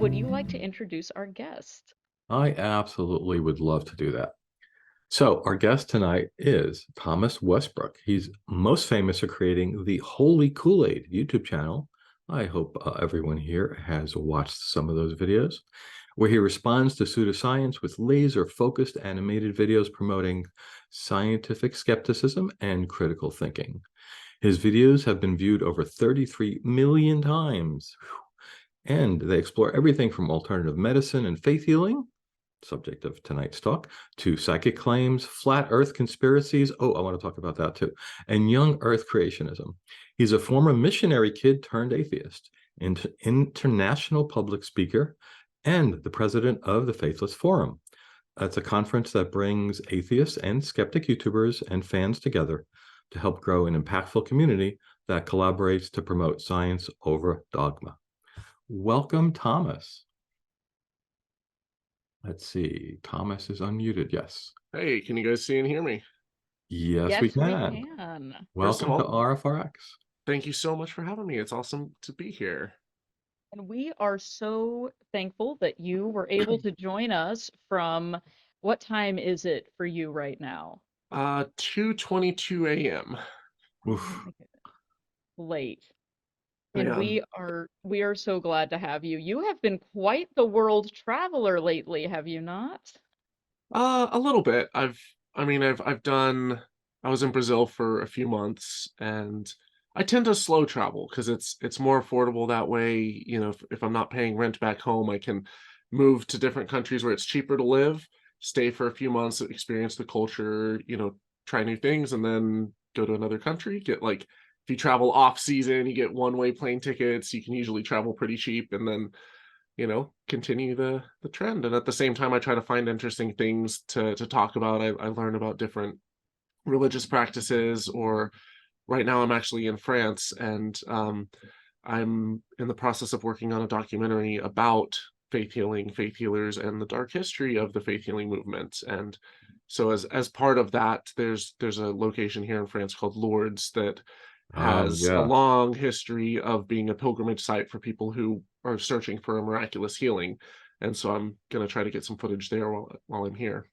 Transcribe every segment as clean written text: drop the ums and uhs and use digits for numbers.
would you like to introduce our guest? I absolutely would love to do that. So, our guest tonight is Thomas Westbrook. He's most famous for creating the Holy Koolaid YouTube channel. I hope everyone here has watched some of those videos, where he responds to pseudoscience with laser focused animated videos promoting scientific skepticism and critical thinking. His videos have been viewed over 33 million times, and they explore everything from alternative medicine and faith healing, subject of tonight's talk, to psychic claims, flat earth conspiracies. Oh, I want to talk about that too. And young earth creationism. He's a former missionary kid turned atheist, international public speaker, and the president of the Faithless Forum. It's a conference that brings atheists and skeptic YouTubers and fans together to help grow an impactful community that collaborates to promote science over dogma. Welcome, Thomas. Let's see. Thomas is unmuted. Yes. Hey, can you guys see and hear me? Yes, we Yes, we can. can. First of Welcome to all, RfRx. thank you so much for having me. It's awesome to be here. And we are so thankful that you were able to join us from what time is it for you right now? 2:22 a.m. Oh Oof. my goodness. Late. And Yeah, we are so glad to have you. You have been quite the world traveler lately, have you not? a little bit. I've done. I was in Brazil for a few months, and I tend to slow travel because it's more affordable that way. You know, if I'm not paying rent back home, I can move to different countries where it's cheaper to live, stay for a few months, experience the culture, try new things, and then go to another country. Get like if you travel off season, you get one-way plane tickets. You can usually travel pretty cheap, and then continue the trend. And at the same time, I try to find interesting things to talk about. I learn about different religious practices, or right now I'm actually in France, and I'm in the process of working on a documentary about faith healing, faith healers, and the dark history of the faith healing movement. And so as part of that, there's a location here in France called Lourdes that has a Yeah. long history of being a pilgrimage site for people who are searching for a miraculous healing. And so I'm gonna try to get some footage there while I'm here.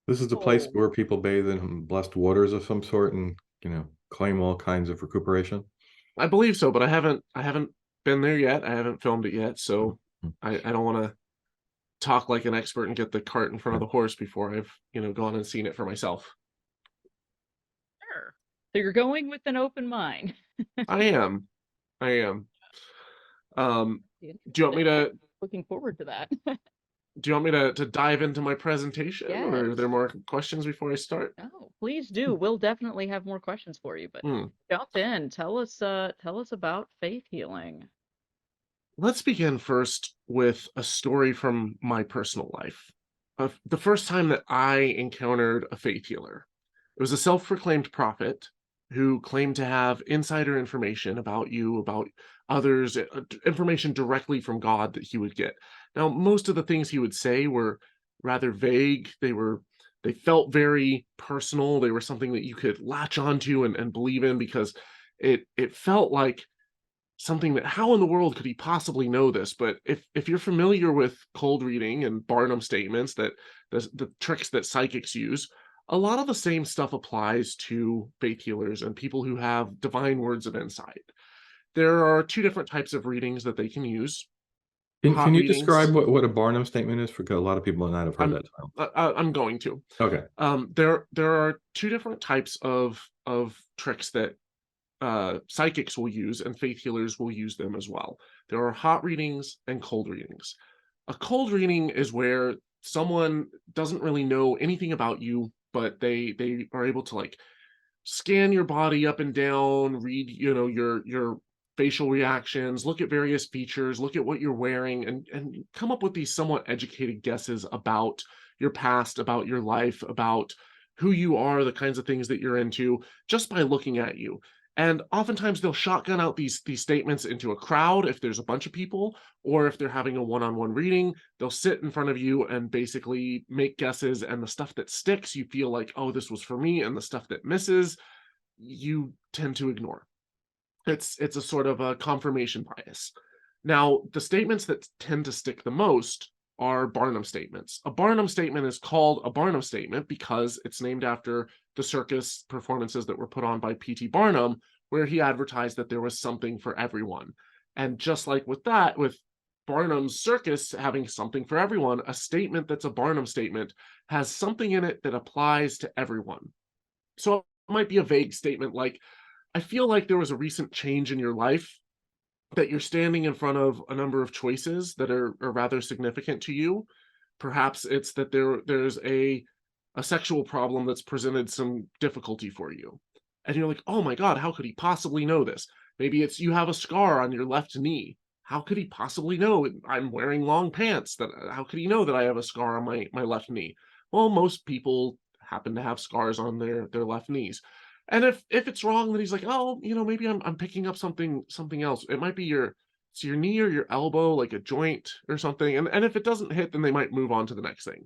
This is the place Oh, where people bathe in blessed waters of some sort and, claim all kinds of recuperation. I believe so, but I haven't been there yet. I haven't filmed it yet, so Mhm. I don't want to talk like an expert and get the cart in front of Okay. the horse before I've gone and seen it for myself. sure. So you're going with an open mind. I am. I am. Do you want me Interesting. I'm to looking forward to that. do you want me to dive into my presentation, or are there Yes. more questions before I start? Oh, please do. We'll definitely have more questions for you, but Hmm. jump in. Tell us about faith healing. Let's begin first with a story from my personal life. Of the first time that I encountered a faith healer. It was a self-proclaimed prophet who claimed to have insider information about you, about others, information directly from God that he would get. Now, most of the things he would say were rather vague. They felt very personal. They were something that you could latch onto and believe in, because it felt like something that, how in the world could he possibly know this? But if you're familiar with cold reading and Barnum statements, that the tricks that psychics use, a lot of the same stuff applies to faith healers and people who have divine words of insight. There are two different types of readings that they can use. Can Hot you describe readings. what a Barnum statement is? Because a lot of people might not have heard I'm that term. I'm going to. Okay. There are two different types of tricks that psychics will use, and faith healers will use them as well. There are hot readings and cold readings. A cold reading is where someone doesn't really know anything about you, but they are able to like scan your body up and down, read your facial reactions, look at various features, look at what you're wearing, and come up with these somewhat educated guesses about your past, about your life, about who you are, the kinds of things that you're into, just by looking at you. And oftentimes they'll shotgun out these statements into a crowd if there's a bunch of people, or if they're having a one-on-one reading, they'll sit in front of you and basically make guesses, and the stuff that sticks, you feel like, oh, this was for me, and the stuff that misses, you tend to ignore. It's a sort of a confirmation bias. Now, the statements that tend to stick the most are Barnum statements. A Barnum statement is called a Barnum statement because it's named after the circus performances that were put on by P.T. Barnum, where he advertised that there was something for everyone. And just like with that, with Barnum's circus having something for everyone, a statement that's a Barnum statement has something in it that applies to everyone. So it might be a vague statement like, I feel like there was a recent change in your life, that you're standing in front of a number of choices that are rather significant to you. Perhaps it's that there's a sexual problem that's presented some difficulty for you. And you're like, oh my God, how could he possibly know this? Maybe it's you have a scar on your left knee. How could he possibly know I'm wearing long pants? That how could he know that I have a scar on my left knee? Well, most people happen to have scars on their left knees. And if it's wrong, then he's like, oh, maybe I'm picking up something else. It might be it's your knee or your elbow, like a joint or something. And if it doesn't hit, then they might move on to the next thing.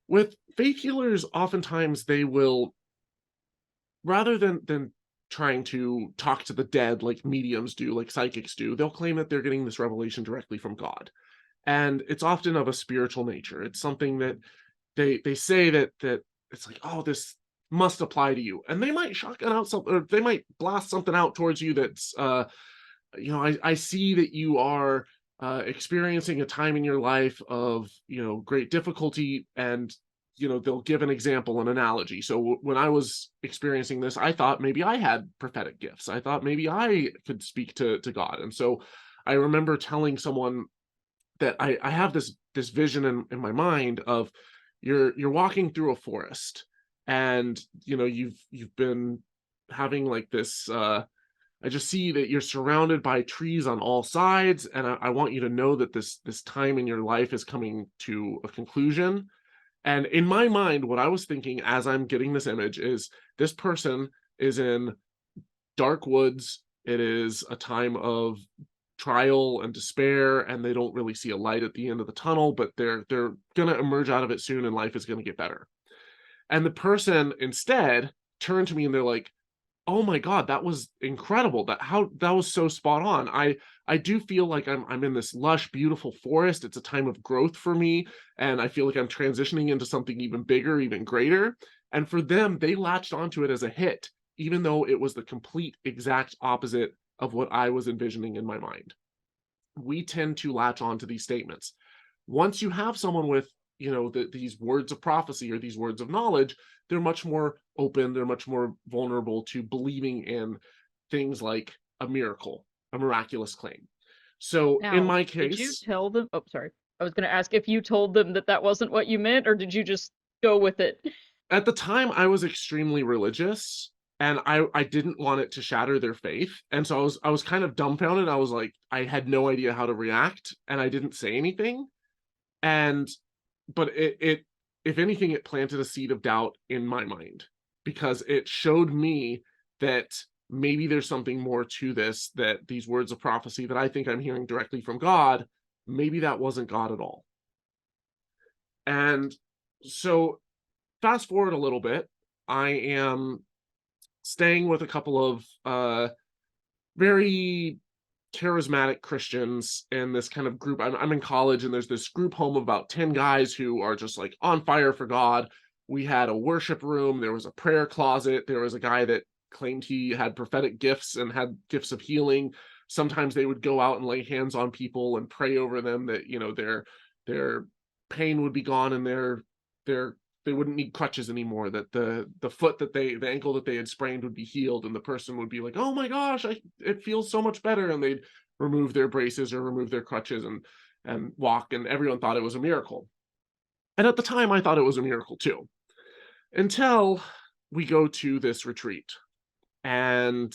With faith healers, oftentimes they will, rather than trying to talk to the dead like mediums do, like psychics do, they'll claim that they're getting this revelation directly from God. And it's often of a spiritual nature. It's something that they say that it's like, oh, this must apply to you, and they might shotgun out something, or they might blast something out towards you that's I see that you are experiencing a time in your life of great difficulty, and they'll give an example, an analogy. So when I was experiencing this, I thought maybe I had prophetic gifts. I thought maybe I could speak to God. And so I remember telling someone that I have this vision in my mind of you're walking through a forest, and you've been having like this I just see that you're surrounded by trees on all sides, and I want you to know that this time in your life is coming to a conclusion. And in my mind, what I was thinking as I'm getting this image is this person is in dark woods. It is a time of trial and despair, and they don't really see a light at the end of the tunnel, but they're gonna emerge out of it soon, and life is gonna get better. And the person instead turned to me and they're like, oh my God, that was incredible. That was so spot on. I do feel like I'm in this lush, beautiful forest. It's a time of growth for me, and I feel like I'm transitioning into something even bigger, even greater. And for them, they latched onto it as a hit, even though it was the complete exact opposite of what I was envisioning in my mind. We tend to latch onto these statements. Once you have someone with these words of prophecy or these words of knowledge, they're much more open, they're much more vulnerable to believing in things like a miracle, a miraculous claim. So in Now, my did you case, tell them? Oh, sorry. I was going to ask if you told them that that wasn't what you meant, or did you just go with it? at the time I was extremely religious, and I didn't want it to shatter their faith. And so I was kind of dumbfounded. I was like, I had no idea how to react, and I didn't say anything. And but it if anything, it planted a seed of doubt in my mind, because it showed me that maybe there's something more to this, that these words of prophecy that I think I'm hearing directly from God, maybe that wasn't God at all. And so fast forward a little bit, I am staying with a couple of very charismatic Christians in this kind of group. I'm in college, and there's this group home of about 10 guys who are just like on fire for God. We had a worship room, there was a prayer closet, there was a guy that claimed he had prophetic gifts and had gifts of healing. Sometimes they would go out and lay hands on people and pray over them that their pain would be gone, and their they wouldn't need crutches anymore, that the foot that the ankle that they had sprained would be healed, and the person would be like, oh my gosh, it feels so much better, and they'd remove their braces or remove their crutches and walk, and everyone thought it was a miracle. And at the time I thought it was a miracle too, until we go to this retreat. And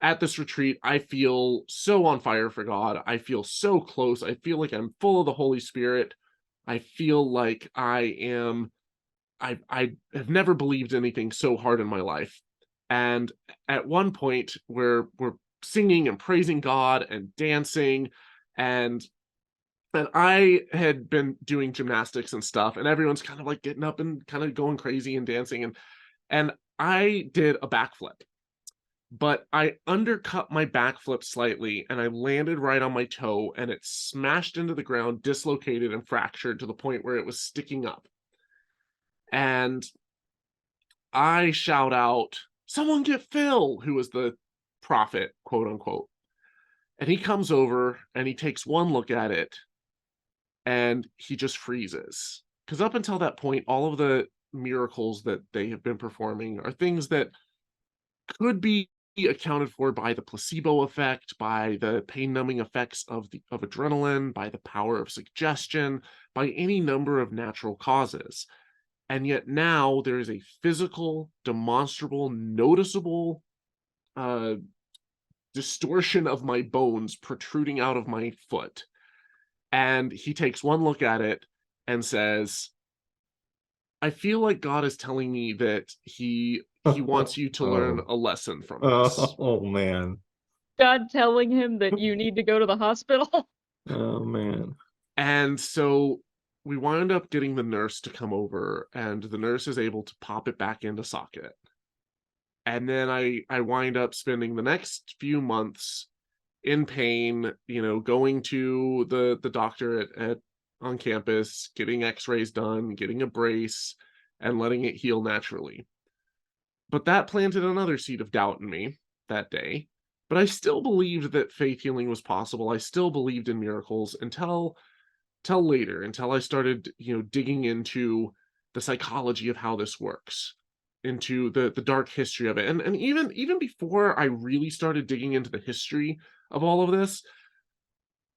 at this retreat, I feel so on fire for God. I feel so close. I feel like I'm full of the Holy Spirit. I feel like I have never believed anything so hard in my life. And at one point, we're singing and praising God and dancing, and I had been doing gymnastics and stuff, and everyone's kind of like getting up and kind of going crazy and dancing, and I did a backflip. but I undercut my backflip slightly and I landed right on my toe, and it smashed into the ground, dislocated and fractured to the point where it was sticking up. And I shout out, "Someone get Phil," who was the prophet, quote unquote. And he comes over and he takes one look at it and he just freezes. Because up until that point, all of the miracles that they have been performing are things that could be accounted for by the placebo effect, by the pain numbing effects of adrenaline, by the power of suggestion, by any number of natural causes. And yet now there is a physical, demonstrable, noticeable distortion of my bones protruding out of my foot. And he takes one look at it and says, "I feel like God is telling me that he wants you to learn a lesson from this." Oh man. God telling him that you need to go to the hospital? Oh man. And so we wind up getting the nurse to come over, and the nurse is able to pop it back into socket. And then I wind up spending the next few months in pain, going to the doctor at on campus, getting x-rays done, getting a brace, and letting it heal naturally. But that planted another seed of doubt in me that day. But I still believed that faith healing was possible. I still believed in miracles until later, until I started, digging into the psychology of how this works, into the dark history of it. And even before I really started digging into the history of all of this,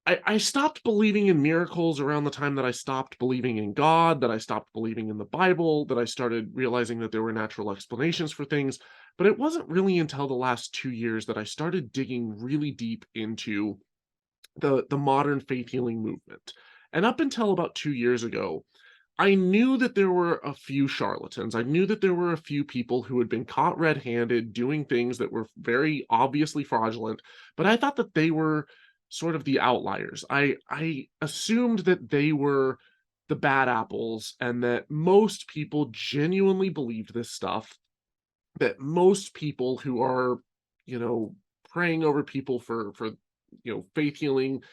I stopped believing in miracles around the time that I stopped believing in God, that I stopped believing in the Bible, that I started realizing that there were natural explanations for things. But it wasn't really until the last 2 years that I started digging really deep into the modern faith healing movement. And up until about 2 years ago, I knew that there were a few charlatans. I knew that there were a few people who had been caught red-handed doing things that were very obviously fraudulent, but I thought that they were sort of the outliers. I assumed that they were the bad apples and that most people genuinely believed this stuff, that most people who are, you know, praying over people for faith healing,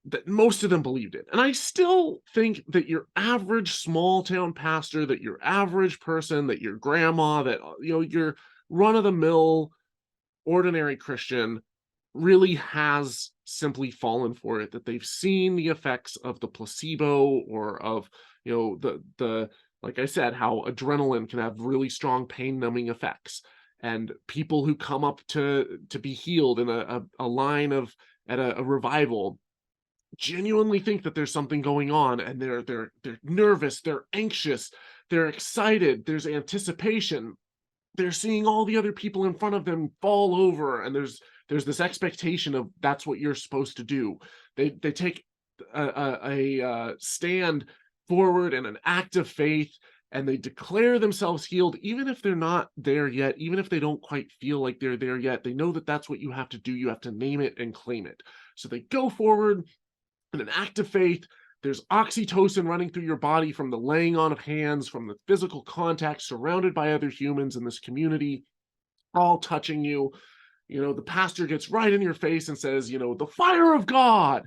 that most of them believed it. And I still think that your average small town pastor, that your average person, that your grandma, that your run of the mill ordinary Christian really has simply fallen for it, that they've seen the effects of the placebo or of the like I said, how adrenaline can have really strong pain numbing effects. And people who come up to be healed in a line of at a revival genuinely think that there's something going on, and they're nervous, they're anxious, they're excited, there's anticipation, they're seeing all the other people in front of them fall over, and there's this expectation of that's what you're supposed to do. They take a stand forward in an act of faith, and they declare themselves healed, even if they're not there yet, even if they don't quite feel like they're there yet. They know that that's what you have to do. You have to name it and claim it. So they go forward in an act of faith. There's oxytocin running through your body from the laying on of hands, from the physical contact, surrounded by other humans in this community, all touching you. The pastor gets right in your face and says, the fire of God.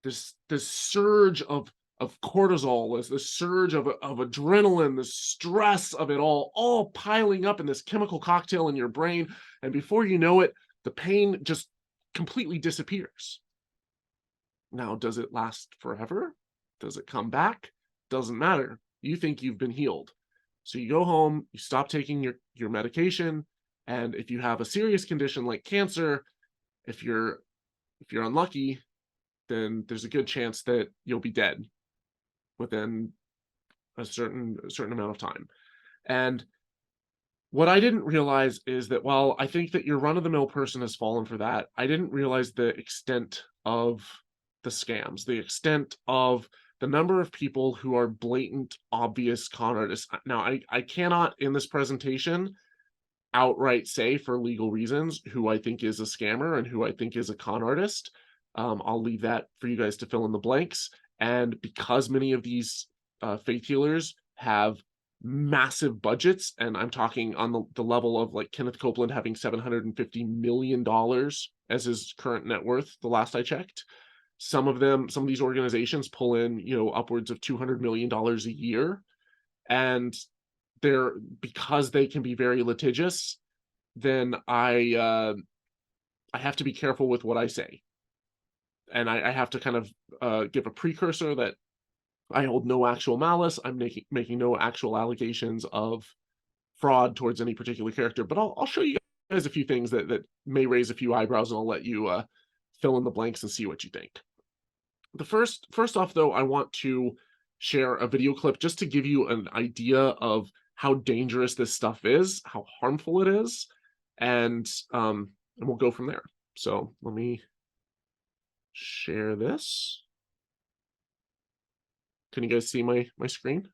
This surge of cortisol, this surge of adrenaline, this stress of it all piling up in this chemical cocktail in your brain. And before you know it, the pain just completely disappears. Now, does it last forever? Does it come back? Doesn't matter. You think you've been healed. So you go home, you stop taking your medication, and if you have a serious condition like cancer, if you're unlucky, then there's a good chance that you'll be dead within a certain amount of time. And what I didn't realize is that while I think that your run-of-the-mill person has fallen for that, I didn't realize the extent of the scams, the extent of the number of people who are blatant, obvious con artists. Now, I cannot in this presentation outright say for legal reasons who I think is a scammer and who I think is a con artist. I'll leave that for you guys to fill in the blanks. And because many of these faith healers have massive budgets, and I'm talking on the level of like Kenneth Copeland having $750 million as his current net worth, the last I checked. Some of these organizations pull in, upwards of $200 million a year. And because they can be very litigious, then I have to be careful with what I say. And I have to kind of give a precursor that I hold no actual malice. I'm making no actual allegations of fraud towards any particular character. But I'll show you guys a few things that may raise a few eyebrows, and I'll let you fill in the blanks and see what you think. First off, though, I want to share a video clip just to give you an idea of how dangerous this stuff is, how harmful it is, and we'll go from there. So let me share this. Can you guys see my screen?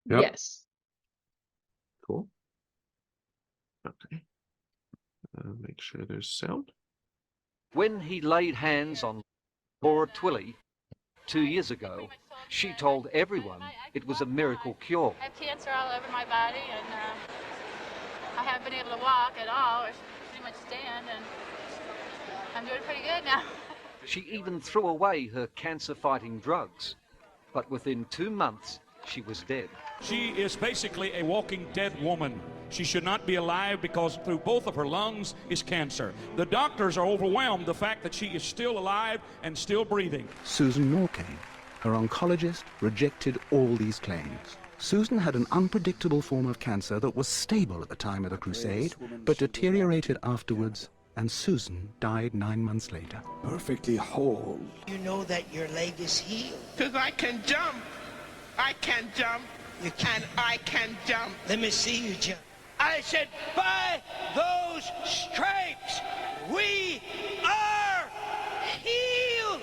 Yep. Yes. Cool. Okay. Make sure there's sound. When he laid hands on Laura Twilley 2 years ago, she told everyone it was a miracle cure. I have cancer all over my body, and I haven't been able to walk at all, or pretty much stand, and I'm doing pretty good now. She even threw away her cancer-fighting drugs, but within 2 months, she was dead. She is basically a walking dead woman. She should not be alive because through both of her lungs is cancer. The doctors are overwhelmed the fact that she is still alive and still breathing. Susan Norcane, her oncologist, rejected all these claims. Susan had an unpredictable form of cancer that was stable at the time of the crusade, but deteriorated afterwards, and Susan died 9 months later. Perfectly whole. You know that your leg is healed. Because I can jump. I can jump. You can. And I can jump. Let me see you jump. I said, by those stripes, we are healed.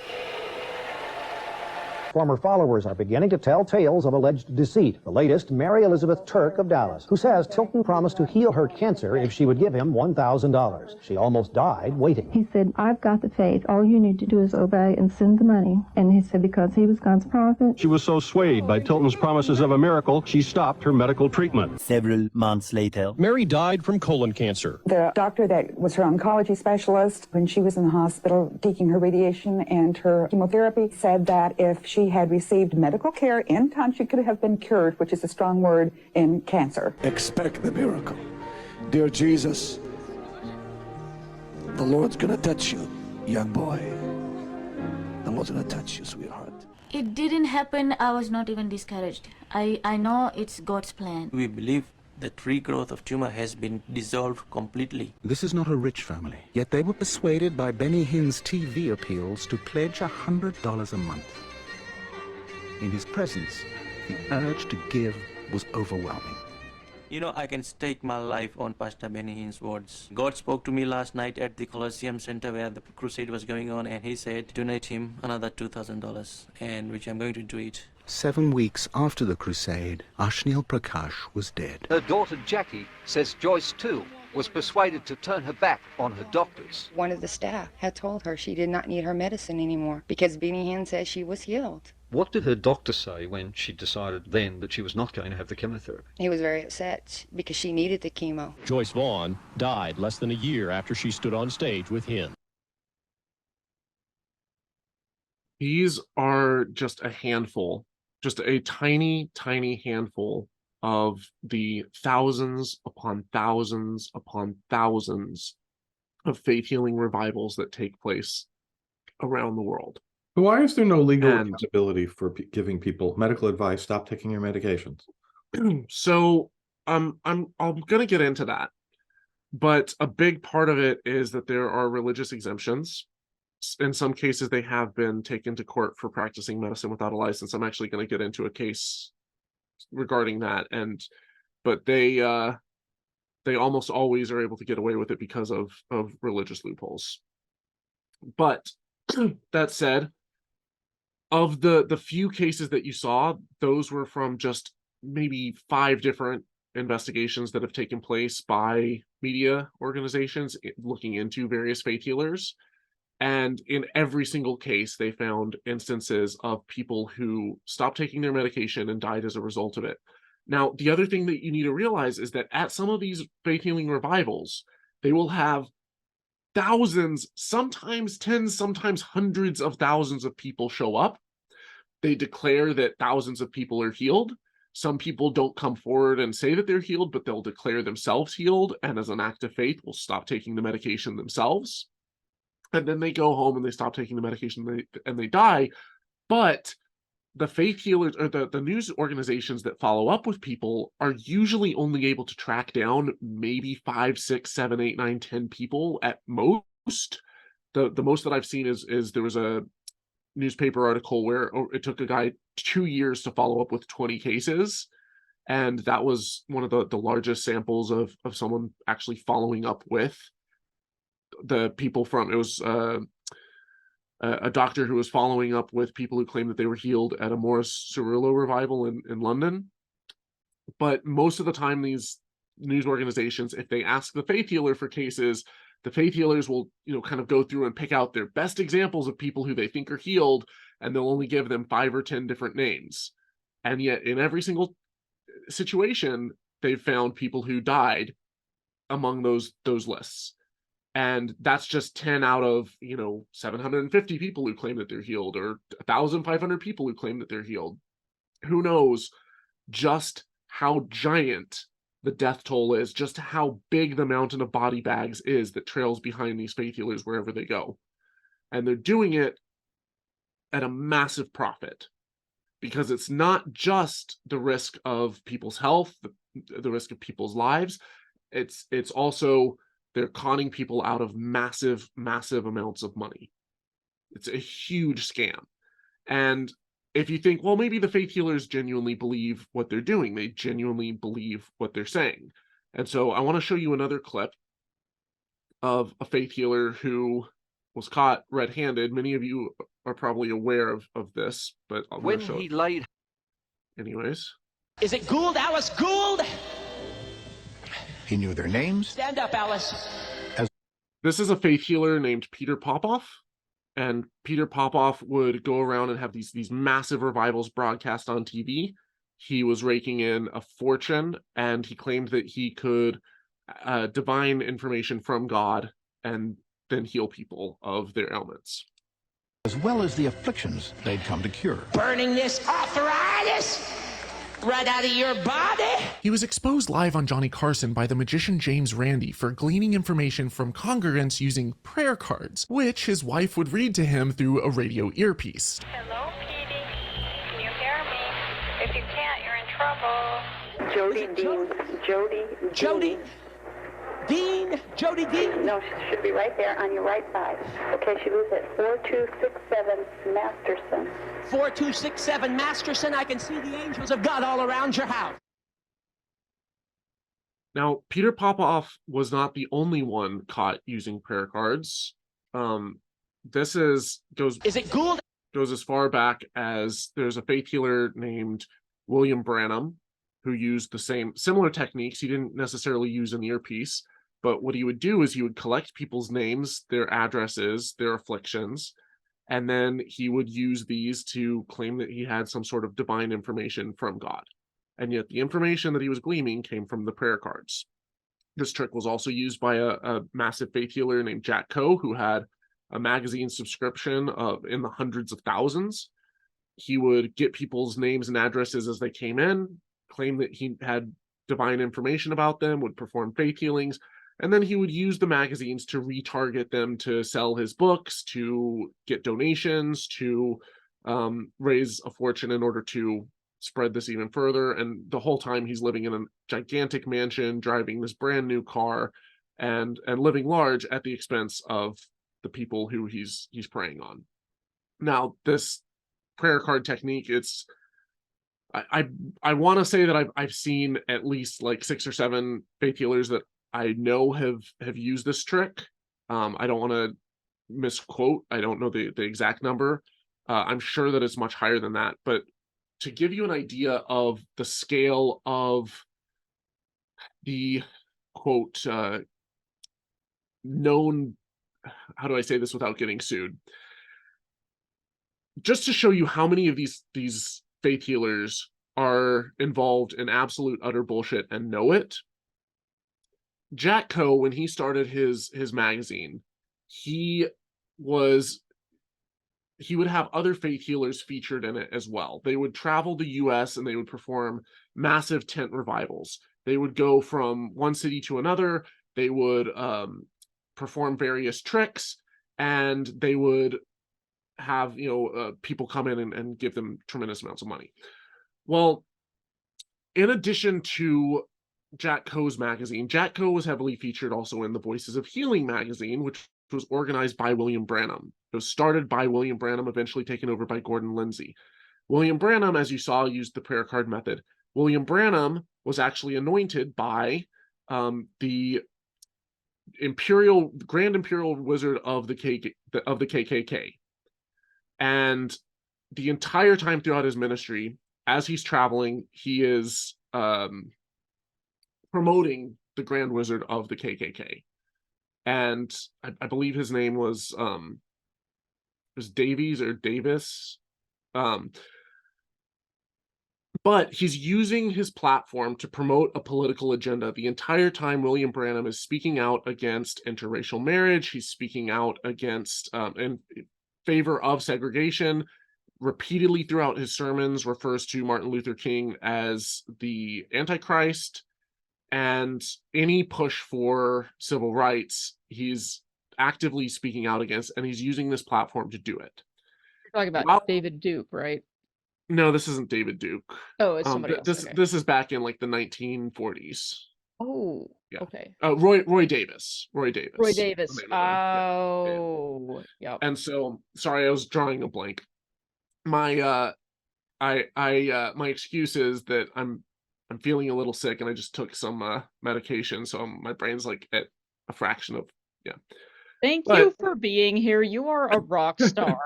Former followers are beginning to tell tales of alleged deceit. The latest, Mary Elizabeth Turk of Dallas, who says Tilton promised to heal her cancer if she would give him $1,000. She almost died waiting. He said, I've got the faith. All you need to do is obey and send the money. And he said because he was God's prophet. She was so swayed by Tilton's promises of a miracle, she stopped her medical treatment. Several months later, Mary died from colon cancer. The doctor that was her oncology specialist, when she was in the hospital taking her radiation and her chemotherapy, said that if she had received medical care in time, she could have been cured, which is a strong word in cancer. Expect the miracle. Dear Jesus, the Lord's gonna touch you, young boy. The Lord's gonna touch you, sweetheart. It didn't happen. I was not even discouraged. I know it's God's plan. we believe the regrowth of tumor has been dissolved completely. This is not a rich family, yet they were persuaded by Benny Hinn's TV appeals to pledge $100 a month. In his presence, the urge to give was overwhelming. You know, I can stake my life on Pastor Benny Hinn's words. God spoke to me last night at the Colosseum Center where the crusade was going on, and he said, donate him another $2,000, and which I'm going to do it. 7 weeks after the crusade, Ashnil Prakash was dead. Her daughter Jackie says Joyce too was persuaded to turn her back on her doctors. One of the staff had told her she did not need her medicine anymore because Benny Hinn said she was healed. What did her doctor say when she decided then that she was not going to have the chemotherapy? He was very upset because she needed the chemo. Joyce Vaughn died less than a year after she stood on stage with Hinn. These are just a handful, just a tiny, tiny handful of the thousands upon thousands upon thousands of faith healing revivals that take place around the world. Why is there no legal accountability for giving people medical advice? Stop taking your medications. So I'm going to get into that, but a big part of it is that there are religious exemptions. In some cases, they have been taken to court for practicing medicine without a license. I'm actually going to get into a case regarding that, but they almost always are able to get away with it because of religious loopholes. But that said, of the few cases that you saw, those were from just maybe 5 different investigations that have taken place by media organizations looking into various faith healers. And in every single case, they found instances of people who stopped taking their medication and died as a result of it. Now, the other thing that you need to realize is that at some of these faith healing revivals, they will have thousands, sometimes tens, sometimes hundreds of thousands of people show up. They declare that thousands of people are healed. Some people don't come forward and say that they're healed, but they'll declare themselves healed, and as an act of faith will stop taking the medication themselves. And then they go home and they stop taking the medication and they die. But the faith healers or the news organizations that follow up with people are usually only able to track down maybe 5, 6, 7, 8, 9, 10 people at most. The most that I've seen is there was a newspaper article where it took a guy 2 years to follow up with 20 cases. And that was one of the largest samples of someone actually following up with the people from, it was a doctor who was following up with people who claimed that they were healed at a Morris Cerullo revival in London. But most of the time, these news organizations, if they ask the faith healer for cases, the faith healers will, kind of go through and pick out their best examples of people who they think are healed, and they'll only give them 5 or 10 different names. And yet, in every single situation, they've found people who died among those lists. And that's just 10 out of, 750 people who claim that they're healed, or 1,500 people who claim that they're healed. Who knows just how giant the death toll is, just how big the mountain of body bags is that trails behind these faith healers wherever they go. And they're doing it at a massive profit, because it's not just the risk of people's health, the risk of people's lives. It's also they're conning people out of massive, massive amounts of money. It's a huge scam. And if you think, well, maybe the faith healers genuinely believe what they're doing, they genuinely believe what they're saying. And so I want to show you another clip of a faith healer who was caught red-handed. Many of you are probably aware of this, but I'm going to show When he it. laid... Anyways. Is it Gould? Alice Gould? He knew their names. Stand up, Alice. This is a faith healer named Peter Popoff, and Peter Popoff would go around and have these massive revivals broadcast on TV. He was raking in a fortune, and he claimed that he could divine information from God and then heal people of their ailments, As well as the afflictions they'd come to cure. Burning this arthritis right out of your body. He was exposed live on Johnny Carson by the magician James Randi for gleaning information from congregants using prayer cards, which his wife would read to him through a radio earpiece. Hello, Petey. Can you hear me? If you can't, you're in trouble. Jody Dean. Jody? Dean? Jody Dean? No, she should be right there on your right side. Okay, she lives at 4267 Masterson. 4267 Masterson. I can see the angels of God all around your house. Now, Peter Popoff was not the only one caught using prayer cards. This goes it Gould? Goes as far back as there's a faith healer named William Branham who used the similar techniques. He didn't necessarily use an earpiece, but what he would do is he would collect people's names, their addresses, their afflictions, and then he would use these to claim that he had some sort of divine information from God. And yet the information that he was gleaming came from the prayer cards. This trick was also used by a massive faith healer named Jack Coe, who had a magazine subscription in the hundreds of thousands. He would get people's names and addresses as they came in, claim that he had divine information about them, would perform faith healings, and then he would use the magazines to retarget them to sell his books, to get donations, to raise a fortune in order to spread this even further. And the whole time he's living in a gigantic mansion, driving this brand new car, and living large at the expense of the people who he's preying on. Now, this prayer card technique, I want to say that I've seen at least like 6 or 7 faith healers that I know have used this trick. I don't want to misquote. I don't know the exact number. I'm sure that it's much higher than that. But to give you an idea of the scale of the quote known, how do I say this without getting sued? Just to show you how many of these faith healers are involved in absolute utter bullshit and know it. Jack Coe, when he started his magazine, he would have other faith healers featured in it as well. They would travel the US and they would perform massive tent revivals. They would go from one city to another. They would perform various tricks, and they would have people come in and give them tremendous amounts of money. Well, in addition to Jack Coe's magazine, Jack Coe was heavily featured also in the Voices of Healing magazine, which was organized by William Branham. It was started by William Branham, eventually taken over by Gordon Lindsay. William Branham, as you saw, used the prayer card method. William Branham was actually anointed by the Grand Imperial Wizard of the KKK. And the entire time throughout his ministry, as he's traveling, he is promoting the Grand Wizard of the KKK. And I believe his name was Davies or Davis. But he's using his platform to promote a political agenda. The entire time, William Branham is speaking out against interracial marriage. He's speaking out against in favor of segregation. Repeatedly throughout his sermons, refers to Martin Luther King as the Antichrist, and any push for civil rights, he's actively speaking out against, and he's using this platform to do it. You're talking about David Duke, right? No, this isn't David Duke. Oh, it's somebody else. Okay. This is back in like the 1940s. Oh, yeah. Okay. Roy Davis. Roy Davis. Oh, yeah. And so, sorry, I was drawing a blank. My my excuse is that I'm feeling a little sick, and I just took some medication, so my brain's like at a fraction of Thank you for being here. You are a rock star.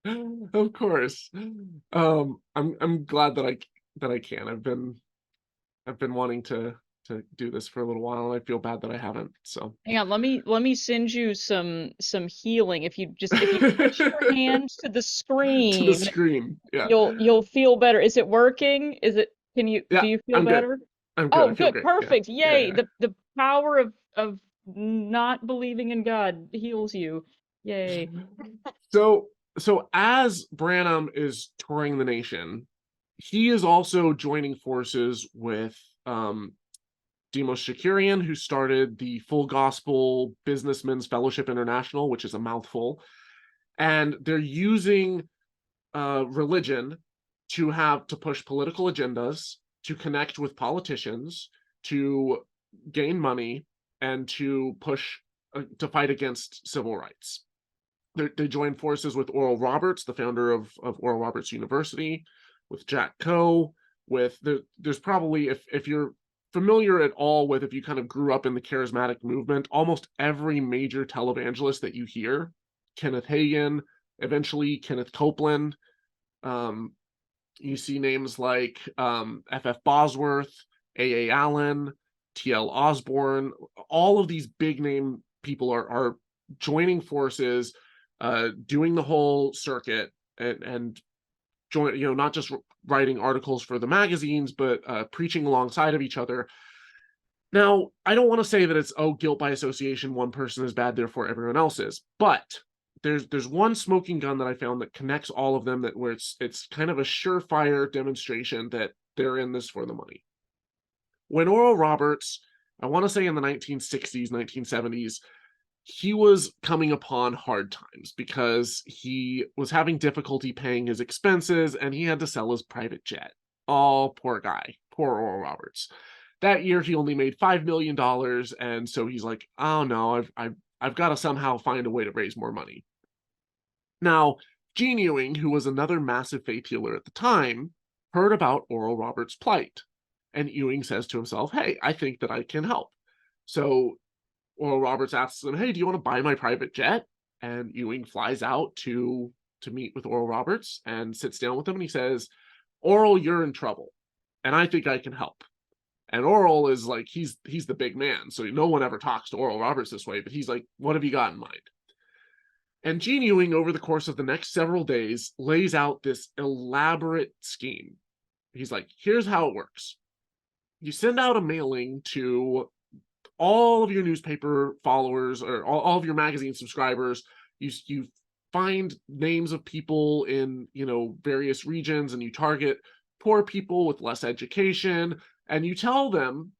Of course. I'm glad that I can. I've been wanting to do this for a little while, and I feel bad that I haven't. So hang on, let me send you some healing. If you put your hand to the screen, yeah, you'll feel better. Is it working? Do you feel better? Good. I'm good. Oh, I feel good, great. perfect. Yeah. Yay. Yeah. The power of not believing in God heals you. Yay. So as Branham is touring the nation, he is also joining forces with Demos Shakarian, who started the Full Gospel Businessmen's Fellowship International, which is a mouthful. And they're using religion to push political agendas, to connect with politicians, to gain money, and to to fight against civil rights. They join forces with Oral Roberts, the founder of Oral Roberts University, with Jack Coe, there's probably, if you're familiar at all with, if you kind of grew up in the charismatic movement, almost every major televangelist that you hear, Kenneth Hagin, eventually Kenneth Copeland, you see names like F.F. Bosworth, A.A. Allen, T.L. Osborne, all of these big name people are joining forces, doing the whole circuit, and join, not just writing articles for the magazines, but preaching alongside of each other. Now, I don't want to say that it's guilt by association, one person is bad, therefore everyone else is, but there's one smoking gun that I found that connects all of them, where it's kind of a surefire demonstration that they're in this for the money. When Oral Roberts, I want to say in the 1960s, 1970s, he was coming upon hard times because he was having difficulty paying his expenses, and he had to sell his private jet. Oh, poor guy. Poor Oral Roberts. That year, he only made $5 million, and so he's like, oh no, I've got to somehow find a way to raise more money. Now, Gene Ewing, who was another massive faith healer at the time, heard about Oral Roberts' plight. And Ewing says to himself, hey, I think that I can help. So Oral Roberts asks him, hey, do you want to buy my private jet? And Ewing flies out to meet with Oral Roberts and sits down with him, and he says, Oral, you're in trouble, and I think I can help. And Oral is like, he's the big man, so no one ever talks to Oral Roberts this way, but he's like, what have you got in mind? And Gene Ewing, over the course of the next several days, lays out this elaborate scheme he's like, here's how it works. You send out a mailing to all of your newspaper followers or all of your magazine subscribers. You find names of people in, you know, various regions, and you target poor people with less education, and you tell them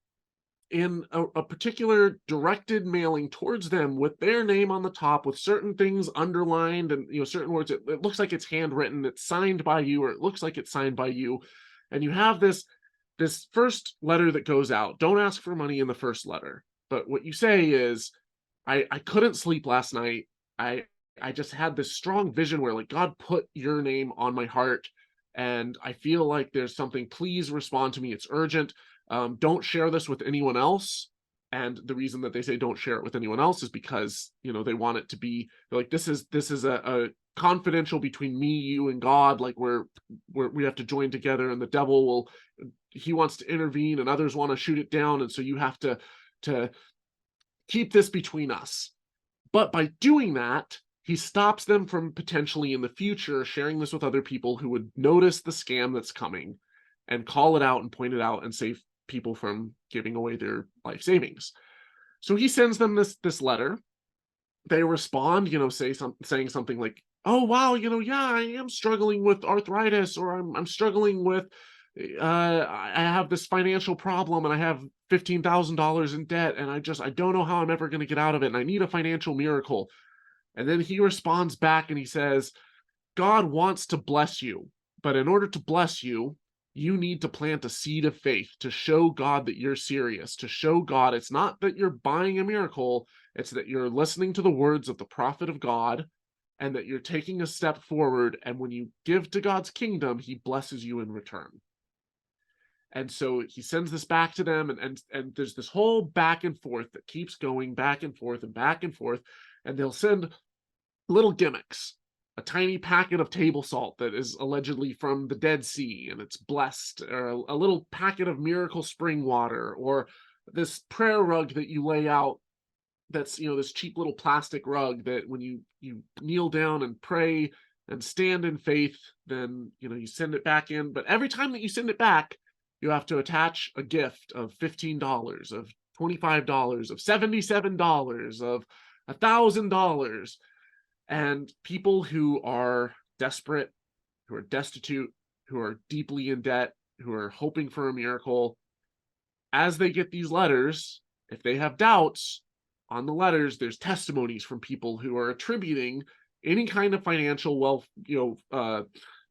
in a particular directed mailing towards them with their name on the top, with certain things underlined and, you know, certain words. It looks like it's handwritten, it's signed by you, or it looks like it's signed by you. And you have this first letter that goes out. Don't ask for money in the first letter, but what you say is, I couldn't sleep last night. I just had this strong vision where, like, God put your name on my heart, and I feel like there's something. Please respond to me. It's urgent. Don't share this with anyone else. And the reason that they say don't share it with anyone else is because, you know, they want it to be like, this is a confidential between me, you, and God. Like, we have to join together, and the devil he wants to intervene, and others want to shoot it down, and so you have to keep this between us. But by doing that, he stops them from potentially in the future sharing this with other people who would notice the scam that's coming and call it out and point it out and save people from giving away their life savings. So he sends them this letter. They respond, you know, saying something like, oh wow, you know, yeah, I am struggling with arthritis, or I'm struggling with I have this financial problem, and I have $15,000 in debt, and I don't know how I'm ever going to get out of it, and I need a financial miracle. And then he responds back and he says, God wants to bless you, but in order to bless you, you need to plant a seed of faith to show God that you're serious, to show God it's not that you're buying a miracle, it's that you're listening to the words of the prophet of God, and that you're taking a step forward, and when you give to God's kingdom, he blesses you in return. And so he sends this back to them, and there's this whole back and forth that keeps going back and forth and back and forth, and they'll send little gimmicks. A tiny packet of table salt that is allegedly from the Dead Sea and it's blessed, or a little packet of miracle spring water, or this prayer rug that you lay out that's, you know, this cheap little plastic rug that when you kneel down and pray and stand in faith, then, you know, you send it back in. But every time that you send it back, you have to attach a gift of $15, of $25, of $77, of $1,000. And people who are desperate, who are destitute, who are deeply in debt, who are hoping for a miracle, as they get these letters, if they have doubts on the letters, there's testimonies from people who are attributing any kind of financial wealth,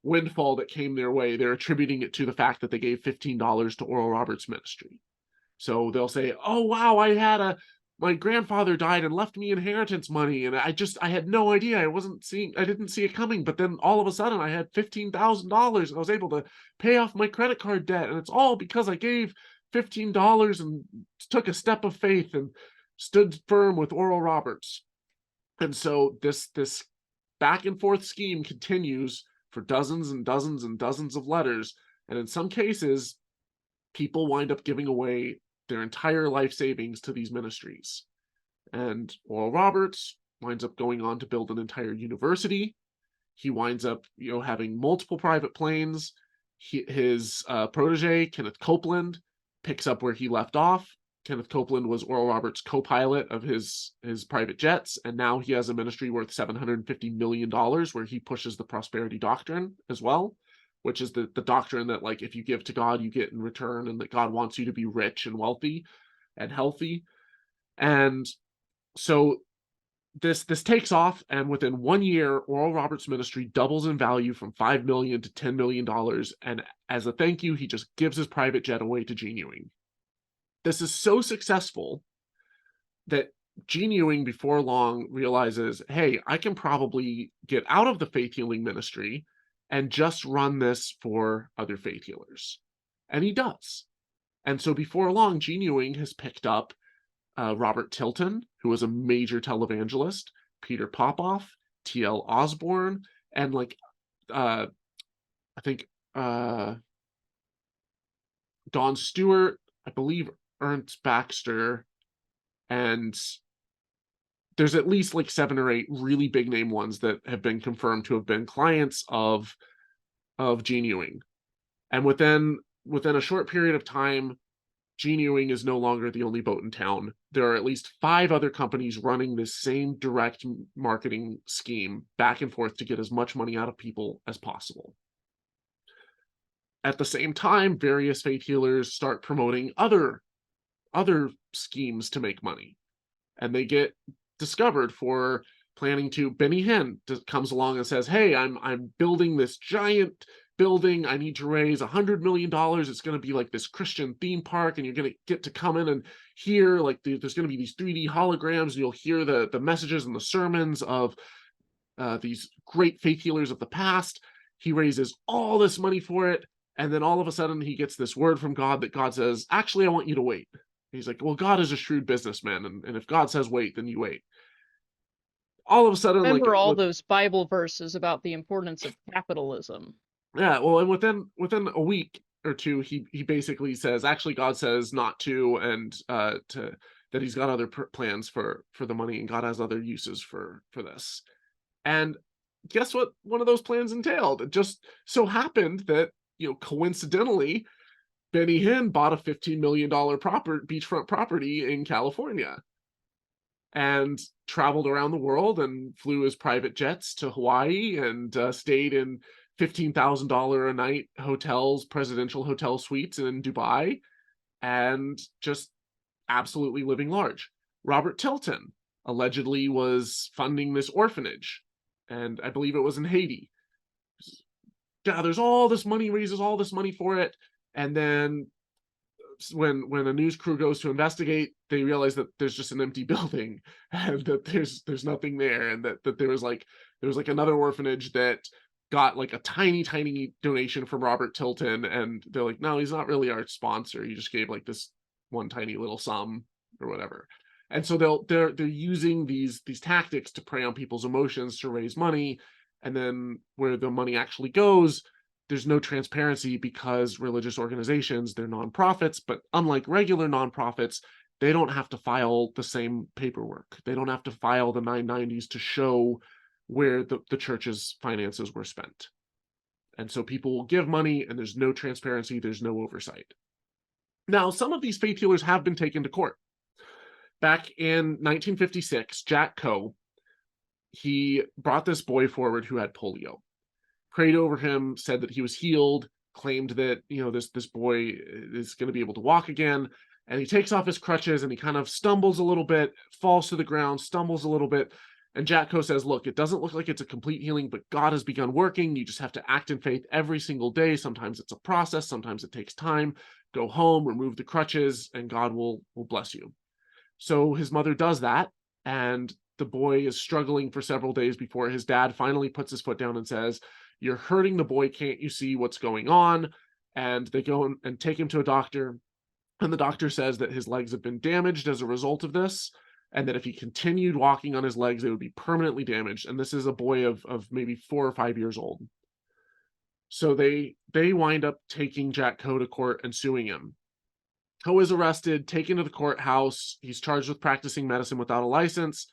windfall that came their way. They're attributing it to the fact that they gave $15 to Oral Roberts' ministry. So they'll say, oh wow, my grandfather died and left me inheritance money, and I had no idea. I didn't see it coming, but then all of a sudden I had $15,000 and I was able to pay off my credit card debt, and it's all because I gave $15 and took a step of faith and stood firm with Oral Roberts. And so this back and forth scheme continues for dozens and dozens and dozens of letters, and in some cases people wind up giving away their entire life savings to these ministries. And Oral Roberts winds up going on to build an entire university. He winds up, you know, having multiple private planes. His protege, Kenneth Copeland, picks up where he left off. Kenneth Copeland was Oral Roberts' co-pilot of his private jets, and now he has a ministry worth $750 million where he pushes the prosperity doctrine as well, which is the doctrine that, like, if you give to God, you get in return, and that God wants you to be rich and wealthy and healthy. And so this takes off, and within 1 year, Oral Roberts' ministry doubles in value from $5 million to $10 million, and as a thank you, he just gives his private jet away to Gene Ewing. This is so successful that Gene Ewing, before long, realizes, hey, I can probably get out of the faith healing ministry and just run this for other faith healers. And he does. And so before long, Gene Ewing has picked up Robert Tilton, who was a major televangelist, Peter Popoff, T.L. Osborne, and I think Don Stewart, I believe Ernst Baxter, and there's at least like 7 or 8 really big name ones that have been confirmed to have been clients of Gene Ewing. And within a short period of time, Gene Ewing is no longer the only boat in town. There are at least 5 other companies running this same direct marketing scheme back and forth to get as much money out of people as possible. At the same time, various faith healers start promoting other schemes to make money, and they get discovered for planning to. Benny Hinn comes along and says, "Hey, I'm building this giant building. I need to raise $100 million. It's going to be like this Christian theme park, and you're going to get to come in and hear, like, there's going to be these 3D holograms, and you'll hear the messages and the sermons of these great faith healers of the past." He raises all this money for it, and then all of a sudden he gets this word from God that God says, "Actually, I want you to wait." He's like, "Well, God is a shrewd businessman, and if God says wait, then you wait." All of a sudden, Remember all those Bible verses about the importance of capitalism. Yeah, well, and within a week or two, he basically says, actually, God says not to, and that he's got other plans for the money, and God has other uses for this. And guess what? One of those plans entailed. It just so happened that, coincidentally, Benny Hinn bought a $15 million beachfront property in California, and traveled around the world and flew his private jets to Hawaii, and stayed in $15,000 a night hotels, presidential hotel suites in Dubai, and just absolutely living large. Robert Tilton allegedly was funding this orphanage, and I believe it was in Haiti. Gathers all this money, raises all this money for it, and then when a news crew goes to investigate, they realize that there's just an empty building, and that there's nothing there, and that there was like another orphanage that got like a tiny donation from Robert Tilton, and they're like, "No, he's not really our sponsor. He just gave like this one tiny little sum or whatever." And so they're using these tactics to prey on people's emotions to raise money, and then where the money actually goes, there's no transparency, because religious organizations, they're nonprofits, but unlike regular nonprofits, they don't have to file the same paperwork. They don't have to file the 990s to show where the church's finances were spent. And so people will give money, and there's no transparency, there's no oversight. Now, some of these faith healers have been taken to court. Back in 1956, Jack Coe, he brought this boy forward who had polio, prayed over him, said that he was healed, claimed that, this boy is going to be able to walk again. And he takes off his crutches, and he kind of stumbles a little bit, falls to the ground, stumbles a little bit. And Jack Coe says, "Look, it doesn't look like it's a complete healing, but God has begun working. You just have to act in faith every single day. Sometimes it's a process. Sometimes it takes time. Go home, remove the crutches, and God will bless you." So his mother does that, and the boy is struggling for several days before his dad finally puts his foot down and says, "You're hurting the boy. Can't you see what's going on?" And they go and take him to a doctor, and the doctor says that his legs have been damaged as a result of this, and that if he continued walking on his legs, they would be permanently damaged. And this is a boy of maybe 4 or 5 years old. So they wind up taking Jack Coe to court and suing him. Coe is arrested, taken to the courthouse. He's charged with practicing medicine without a license.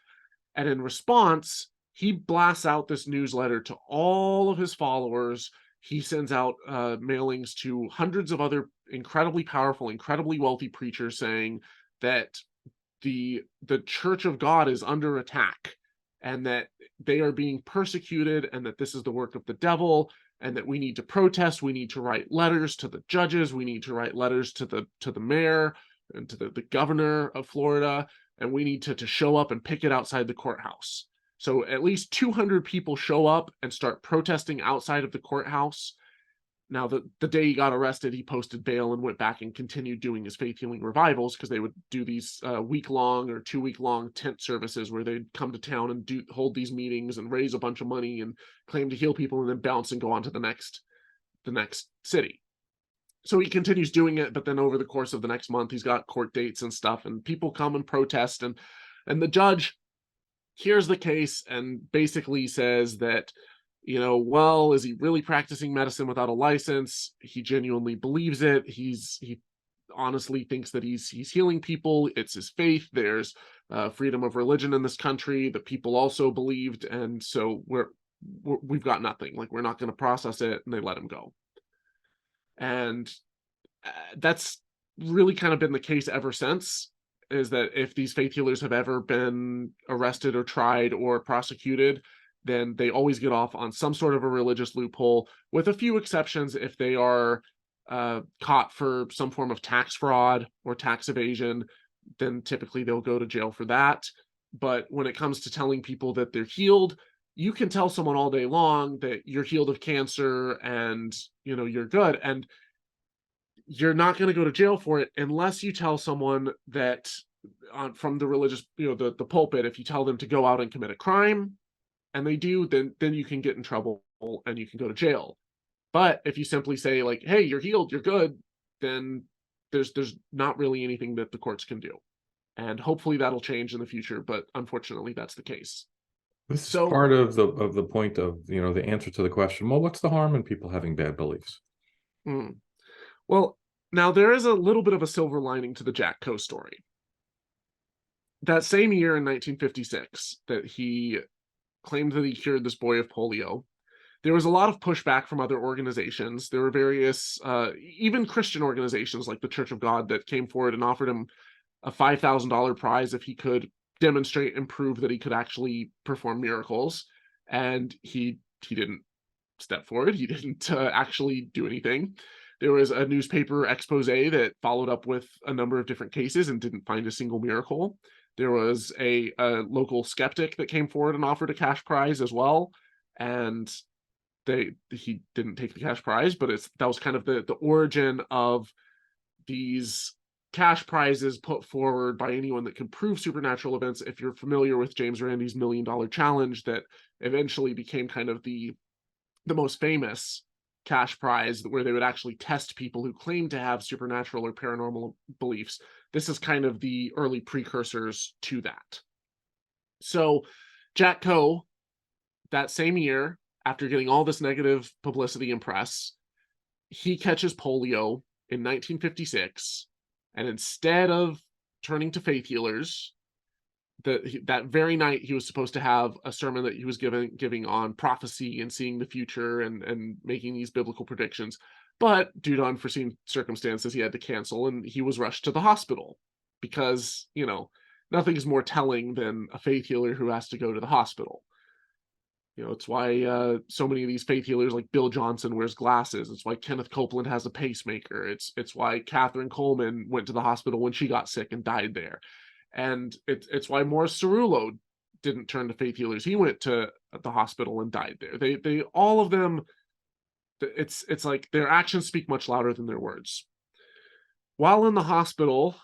And in response, he blasts out this newsletter to all of his followers. He sends out mailings to hundreds of other incredibly powerful, incredibly wealthy preachers, saying that the Church of God is under attack, and that they are being persecuted, and that this is the work of the devil, and that we need to protest. We need to write letters to the judges. We need to write letters to the mayor and to the governor of Florida, and we need to show up and picket outside the courthouse. So at least 200 people show up and start protesting outside of the courthouse. Now, the day he got arrested, he posted bail and went back and continued doing his faith healing revivals, because they would do these week-long or 2-week-long tent services where they'd come to town and hold these meetings and raise a bunch of money and claim to heal people, and then bounce and go on to the next city. So he continues doing it, but then over the course of the next month, he's got court dates and stuff, and people come and protest, and the judge hears the case and basically says that, well, is he really practicing medicine without a license? He genuinely believes it. He honestly thinks that he's healing people. It's his faith. There's freedom of religion in this country that people also believed, and so we've got nothing. Like, we're not going to process it, and they let him go. And that's really kind of been the case ever since, is that if these faith healers have ever been arrested or tried or prosecuted, then they always get off on some sort of a religious loophole, with a few exceptions. If they are caught for some form of tax fraud or tax evasion, then typically they'll go to jail for that. But when it comes to telling people that they're healed, you can tell someone all day long that you're healed of cancer and, you know, you're good, and you're not going to go to jail for it unless you tell someone that from the religious, you know, the pulpit, if you tell them to go out and commit a crime and they do, then you can get in trouble and you can go to jail. But if you simply say, like, hey, you're healed, you're good, then there's not really anything that the courts can do. And hopefully that'll change in the future, but unfortunately that's the case. This is part of the point of, you know, the answer to the question, well, what's the harm in people having bad beliefs? Well, now there is a little bit of a silver lining to the Jack Coe story. That same year in 1956 that he claimed that he cured this boy of polio, there was a lot of pushback from other organizations. There were various, even Christian organizations like the Church of God, that came forward and offered him a $5,000 prize if he could demonstrate and prove that he could actually perform miracles. And he didn't step forward. He didn't actually do anything. There was a newspaper expose that followed up with a number of different cases and didn't find a single miracle. There was a local skeptic that came forward and offered a cash prize as well, and he didn't take the cash prize. But that was kind of the origin of these cash prizes put forward by anyone that could prove supernatural events. If you're familiar with James Randi's $1 Million Challenge, that eventually became kind of the most famous cash prize, where they would actually test people who claim to have supernatural or paranormal beliefs. This is kind of the early precursors to that. So Jack Coe, that same year, after getting all this negative publicity and press, he catches polio in 1956, and instead of turning to faith healers, that very night he was supposed to have a sermon that he was giving on prophecy and seeing the future and making these biblical predictions. But due to unforeseen circumstances, he had to cancel, and he was rushed to the hospital because, you know, nothing is more telling than a faith healer who has to go to the hospital. You know, it's why so many of these faith healers, like Bill Johnson, wears glasses. It's why Kenneth Copeland has a pacemaker. It's why Catherine Coleman went to the hospital when she got sick and died there. And it's why Morris Cerullo didn't turn to faith healers. He went to the hospital and died there. They all of them, it's like their actions speak much louder than their words. While in the hospital,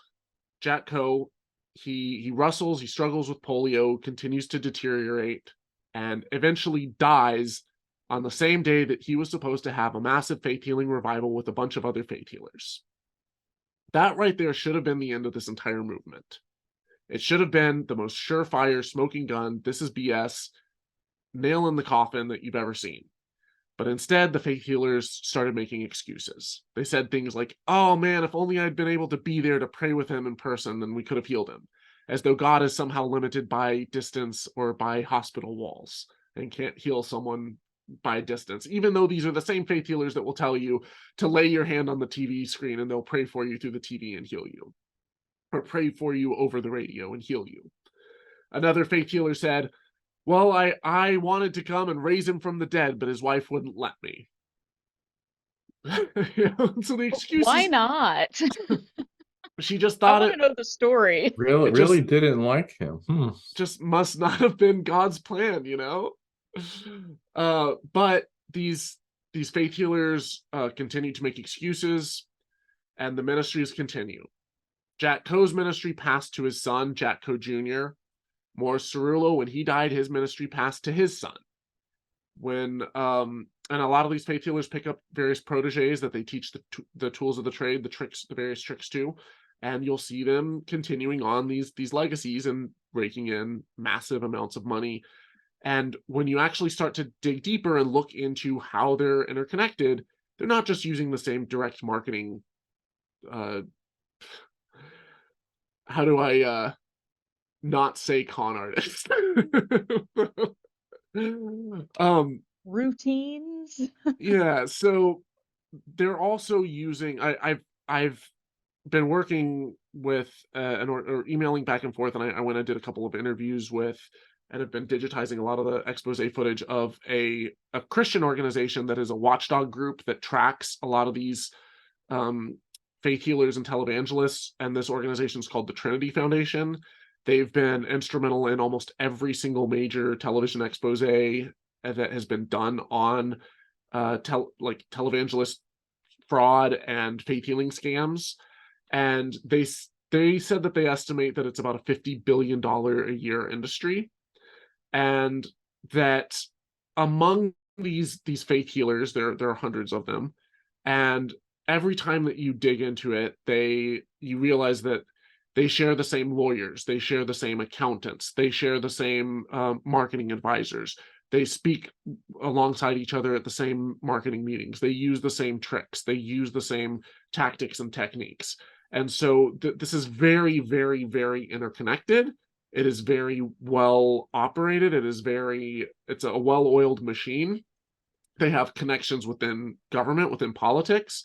Jack Coe, he wrestles, he struggles with polio, continues to deteriorate, and eventually dies on the same day that he was supposed to have a massive faith healing revival with a bunch of other faith healers. That right there should have been the end of this entire movement. It should have been the most surefire smoking gun, this is BS, nail in the coffin that you've ever seen. But instead, the faith healers started making excuses. They said things like, oh man, if only I'd been able to be there to pray with him in person, then we could have healed him. As though God is somehow limited by distance or by hospital walls and can't heal someone by distance. Even though these are the same faith healers that will tell you to lay your hand on the TV screen and they'll pray for you through the TV and heal you. Or pray for you over the radio and heal you. Another faith healer said, well, I wanted to come and raise him from the dead, but his wife wouldn't let me. So the excuse, why not? She just thought I want to know the story. Really didn't like him. Just must not have been God's plan, you know? But these faith healers continue to make excuses, and the ministries continue. Jack Coe's ministry passed to his son, Jack Coe Jr. Morris Cerullo, when he died, his ministry passed to his son. And a lot of these faith healers pick up various proteges that they teach the tools of the trade, the various tricks to, and you'll see them continuing on these legacies and raking in massive amounts of money. And when you actually start to dig deeper and look into how they're interconnected, they're not just using the same direct marketing. How do I not say con artist? Routines. Yeah, so they're also using. I've been working with or emailing back and forth, and I went and did a couple of interviews with, and have been digitizing a lot of the expose footage of a Christian organization that is a watchdog group that tracks a lot of these faith healers and televangelists, and this organization is called the Trinity Foundation. They've been instrumental in almost every single major television expose that has been done on televangelist fraud and faith healing scams. And they said that they estimate that it's about a $50 billion a year industry, and that among these faith healers, there are hundreds of them, and every time that you dig into it, you realize that they share the same lawyers, they share the same accountants, they share the same marketing advisors. They speak alongside each other at the same marketing meetings. They use the same tricks. They use the same tactics and techniques. And so this is very, very, very interconnected. It is very well operated. It's a well-oiled machine. They have connections within government, within politics.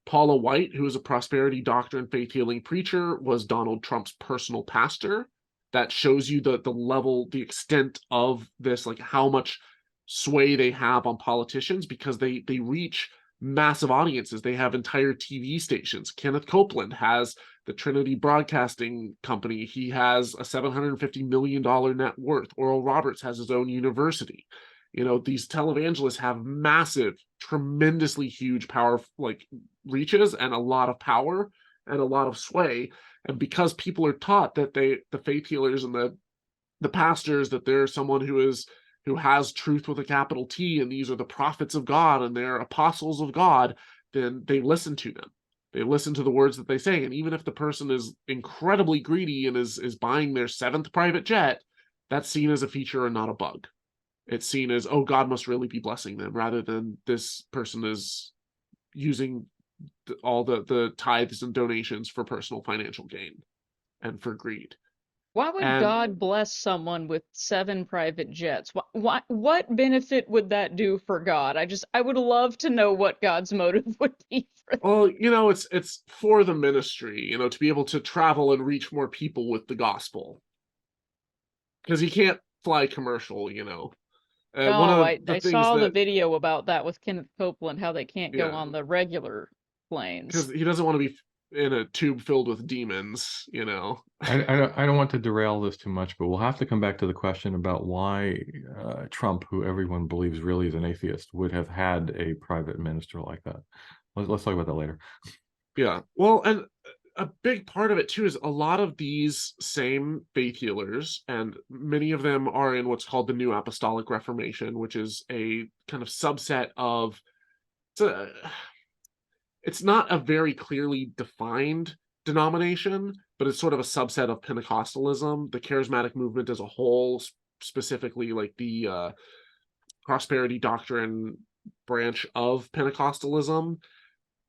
Paula White, who is a prosperity doctor and faith healing preacher, was Donald Trump's personal pastor. That shows you the level, the extent of this, like how much sway they have on politicians, because they reach massive audiences. They have entire TV stations. Kenneth Copeland has the Trinity Broadcasting Company. He has a $750 million net worth. Oral Roberts has his own university. You know, these televangelists have massive, tremendously huge power, like reaches, and a lot of power and a lot of sway. And because people are taught that the faith healers and the pastors, that they're someone who has truth with a capital T, and these are the prophets of God and they're apostles of God, then they listen to them. They listen to the words that they say. And even if the person is incredibly greedy and is buying their 7th private jet, that's seen as a feature and not a bug. It's seen as, oh, God must really be blessing them, rather than this person is using all the tithes and donations for personal financial gain and for greed. Why would God bless someone with 7 private jets? What benefit would that do for God? I would love to know what God's motive would be for that. Well, you know, it's for the ministry, you know, to be able to travel and reach more people with the gospel. Because you can't fly commercial, you know. No, I saw the video about that with Kenneth Copeland, how they can't go on the regular planes. Because he doesn't want to be in a tube filled with demons, you know. I don't want to derail this too much, but we'll have to come back to the question about why Trump, who everyone believes really is an atheist, would have had a private minister like that. Let's talk about that later. Yeah, well, and a big part of it too is a lot of these same faith healers, and many of them are in what's called the New Apostolic Reformation, which is a kind of subset of, it's not a very clearly defined denomination, but it's sort of a subset of Pentecostalism. The charismatic movement as a whole, specifically like the prosperity doctrine branch of Pentecostalism,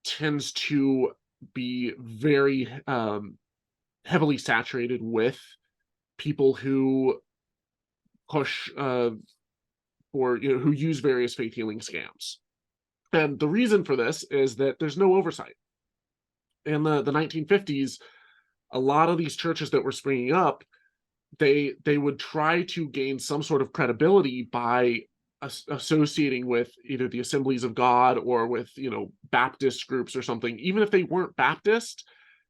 tends to be very heavily saturated with people who push or, you know, who use various faith healing scams. And the reason for this is that there's no oversight. In the 1950s, a lot of these churches that were springing up, they would try to gain some sort of credibility by associating with either the Assemblies of God or with, you know, Baptist groups or something. Even if they weren't Baptist,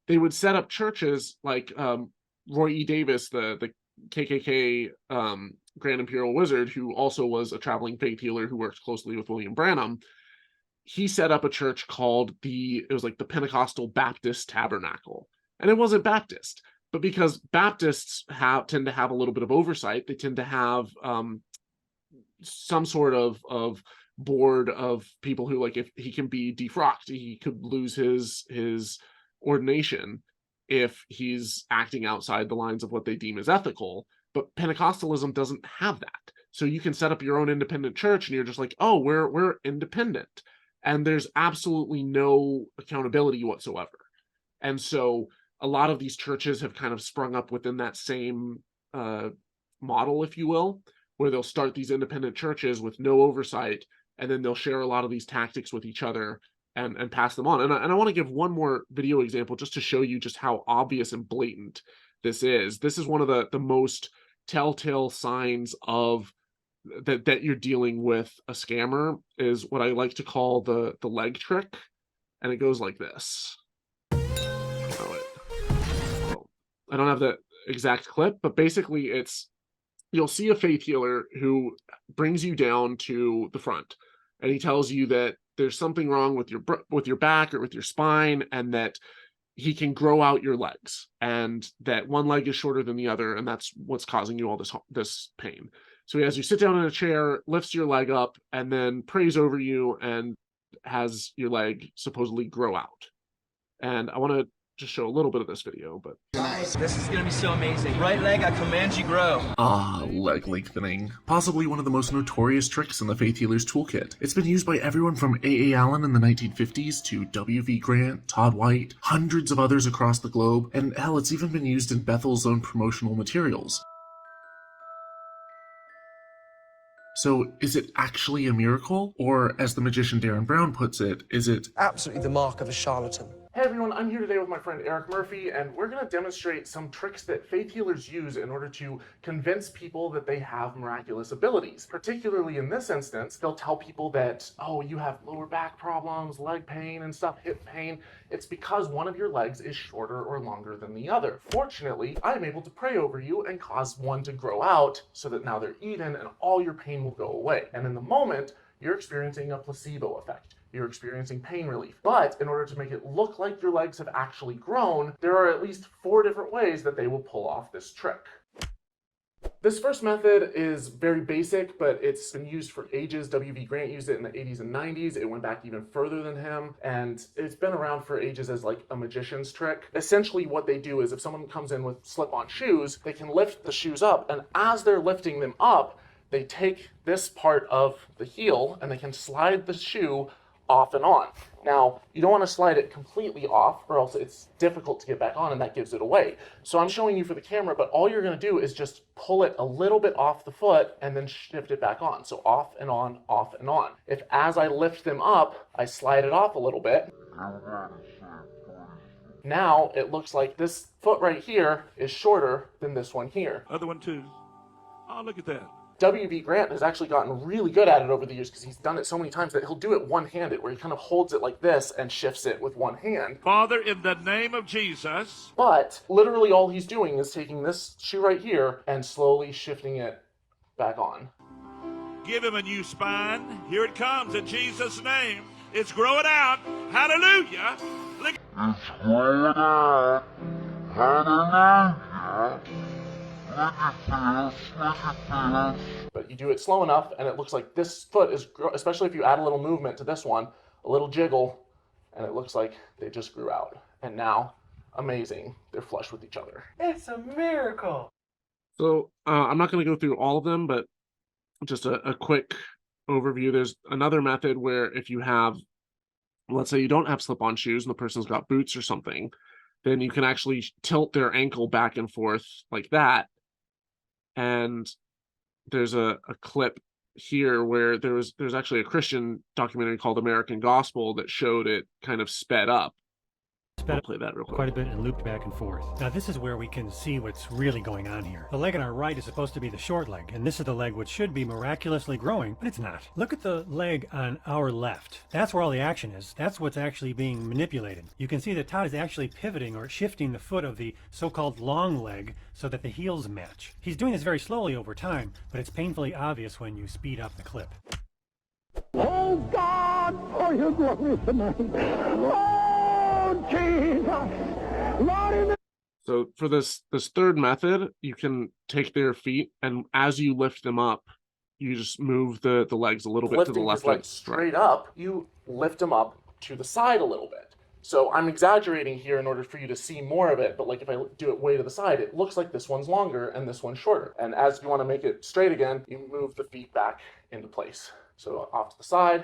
they would set up churches like Roy E. Davis, the KKK Grand Imperial Wizard, who also was a traveling faith healer who worked closely with William Branham. He set up a church called it was like the Pentecostal Baptist Tabernacle. And it wasn't Baptist, but because Baptists tend to have a little bit of oversight, they tend to have some sort of board of people who, like, if he can be defrocked, he could lose his ordination if he's acting outside the lines of what they deem as ethical. But Pentecostalism doesn't have that. So you can set up your own independent church and you're just like, oh, we're independent. And there's absolutely no accountability whatsoever. And so a lot of these churches have kind of sprung up within that same model, if you will, where they'll start these independent churches with no oversight, and then they'll share a lot of these tactics with each other and pass them on. And I want to give one more video example just to show you just how obvious and blatant this is. This is one of the most telltale signs of that you're dealing with a scammer, is what I like to call the leg trick. And it goes like this. I don't have the exact clip, but basically you'll see a faith healer who brings you down to the front, and he tells you that there's something wrong with your back or with your spine, and that he can grow out your legs, and that one leg is shorter than the other, and that's what's causing you all this pain. So he has you sit down in a chair, lifts your leg up, and then prays over you and has your leg supposedly grow out. And I want to just show a little bit of this video, but this is gonna be so amazing. Right leg, I command you grow. Leg lengthening. Possibly one of the most notorious tricks in the faith healer's toolkit. It's been used by everyone from A.A. Allen in the 1950s to W.V. Grant, Todd White, hundreds of others across the globe, and hell, it's even been used in Bethel's own promotional materials. So is it actually a miracle? Or, as the magician Darren Brown puts it, is it Absolutely the mark of a charlatan. Hey everyone, I'm here today with my friend Eric Murphy, and we're going to demonstrate some tricks that faith healers use in order to convince people that they have miraculous abilities. Particularly in this instance, they'll tell people that, oh, you have lower back problems, leg pain and stuff, hip pain. It's because one of your legs is shorter or longer than the other. Fortunately, I'm able to pray over you and cause one to grow out so that now they're even and all your pain will go away. And in the moment, you're experiencing a placebo effect. You're experiencing pain relief. But in order to make it look like your legs have actually grown, there are at least 4 different ways that they will pull off this trick. This first method is very basic, but it's been used for ages. W.V. Grant used it in the 80s and 90s. It went back even further than him, and it's been around for ages as like a magician's trick. Essentially what they do is if someone comes in with slip-on shoes, they can lift the shoes up, and as they're lifting them up, they take this part of the heel and they can slide the shoe off and on. Now, you don't want to slide it completely off or else it's difficult to get back on and that gives it away. So I'm showing you for the camera, but all you're going to do is just pull it a little bit off the foot and then shift it back on. So off and on, off and on. If as I lift them up, I slide it off a little bit, now it looks like this foot right here is shorter than this one here. Other one too. Oh, look at that. W.V. Grant has actually gotten really good at it over the years because he's done it so many times that he'll do it one-handed, where he kind of holds it like this and shifts it with one hand. Father, in the name of Jesus. But literally all he's doing is taking this shoe right here and slowly shifting it back on. Give him a new spine. Here it comes in Jesus' name. It's growing out. Hallelujah. Look. It's growing out. Hallelujah. But you do it slow enough and it looks like this foot is, especially if you add a little movement to this one, a little jiggle, and it looks like they just grew out. And now, amazing, they're flush with each other. It's a miracle. So I'm not going to go through all of them, but just a quick overview. There's another method where if you have, let's say you don't have slip-on shoes and the person's got boots or something, then you can actually tilt their ankle back and forth like that. And there's a clip here where there's actually a Christian documentary called American Gospel that showed it kind of sped up. I'll play that real quick. Quite a bit and looped back and forth. Now this is where we can see what's really going on here. The leg on our right is supposed to be the short leg, and this is the leg which should be miraculously growing, but it's not. Look at the leg on our left. That's where all the action is. That's what's actually being manipulated. You can see that Todd is actually pivoting or shifting the foot of the so-called long leg so that the heels match. He's doing this very slowly over time, but it's painfully obvious when you speed up the clip. Oh God, for your glory tonight. Lord Jesus, Lord. So for this third method, you can take their feet, and as you lift them up, you just move the legs a little bit to the left. Lifting straight up, you lift them up to the side a little bit. So I'm exaggerating here in order for you to see more of it, but like if I do it way to the side, it looks like this one's longer and this one's shorter. And as you want to make it straight again, you move the feet back into place. So off to the side,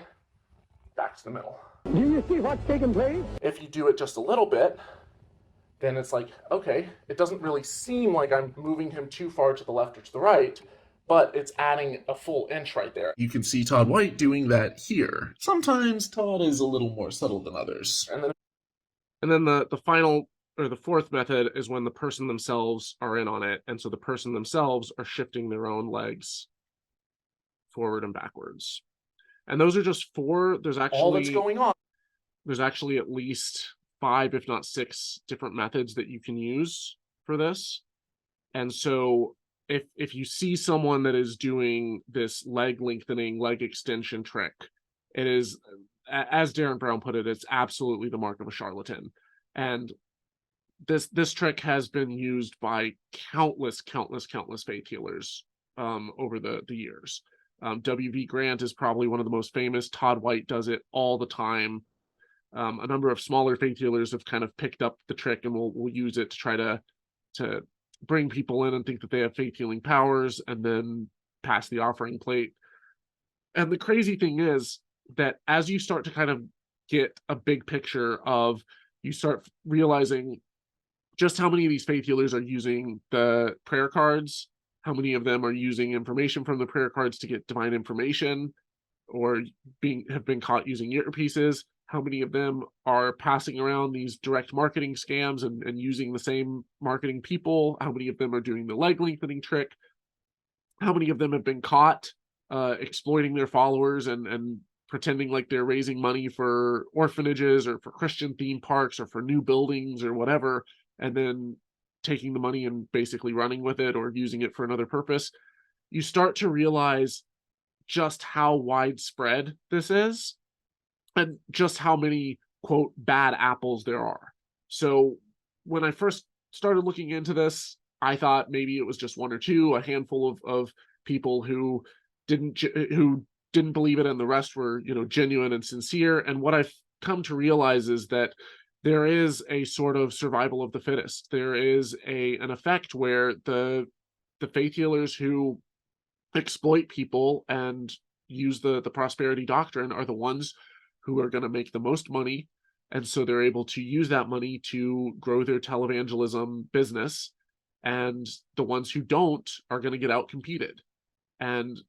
back to the middle. Do you see what's taking place? If you do it just a little bit, then it's like, okay, it doesn't really seem like I'm moving him too far to the left or to the right, but it's adding a full inch right there. You can see Todd White doing that here. Sometimes Todd is a little more subtle than others. And then the final, or the fourth method, is when the person themselves are in on it, and so the person themselves are shifting their own legs forward and backwards. And those are just four. There's actually all that's going on. There's actually at least 5, if not 6, different methods that you can use for this. And so if you see someone that is doing this leg lengthening, leg extension trick, it is, as Darren Brown put it, it's absolutely the mark of a charlatan. And this trick has been used by countless faith healers over the years. W.V. Grant is probably one of the most famous. Todd White does it all the time. A number of smaller faith healers have kind of picked up the trick and will use it to try to bring people in and think that they have faith healing powers, and then pass the offering plate. And the crazy thing is that as you start to kind of get a big picture of, you start realizing just how many of these faith healers are using the prayer cards, how many of them are using information from the prayer cards to get divine information, or have been caught using earpieces, how many of them are passing around these direct marketing scams and using the same marketing people, how many of them are doing the leg lengthening trick, how many of them have been caught exploiting their followers and pretending like they're raising money for orphanages or for Christian theme parks or for new buildings or whatever, and then taking the money and basically running with it or using it for another purpose. You start to realize just how widespread this is, and just how many, quote, bad apples there are. So when I first started looking into this, I thought maybe it was just one or two, a handful of people who didn't believe it, and the rest were, genuine and sincere. And what I've come to realize is that there is a sort of survival of the fittest. There is an effect where the faith healers who exploit people and use the prosperity doctrine are the ones who are going to make the most money, and so they're able to use that money to grow their televangelism business, and the ones who don't are going to get out competed. And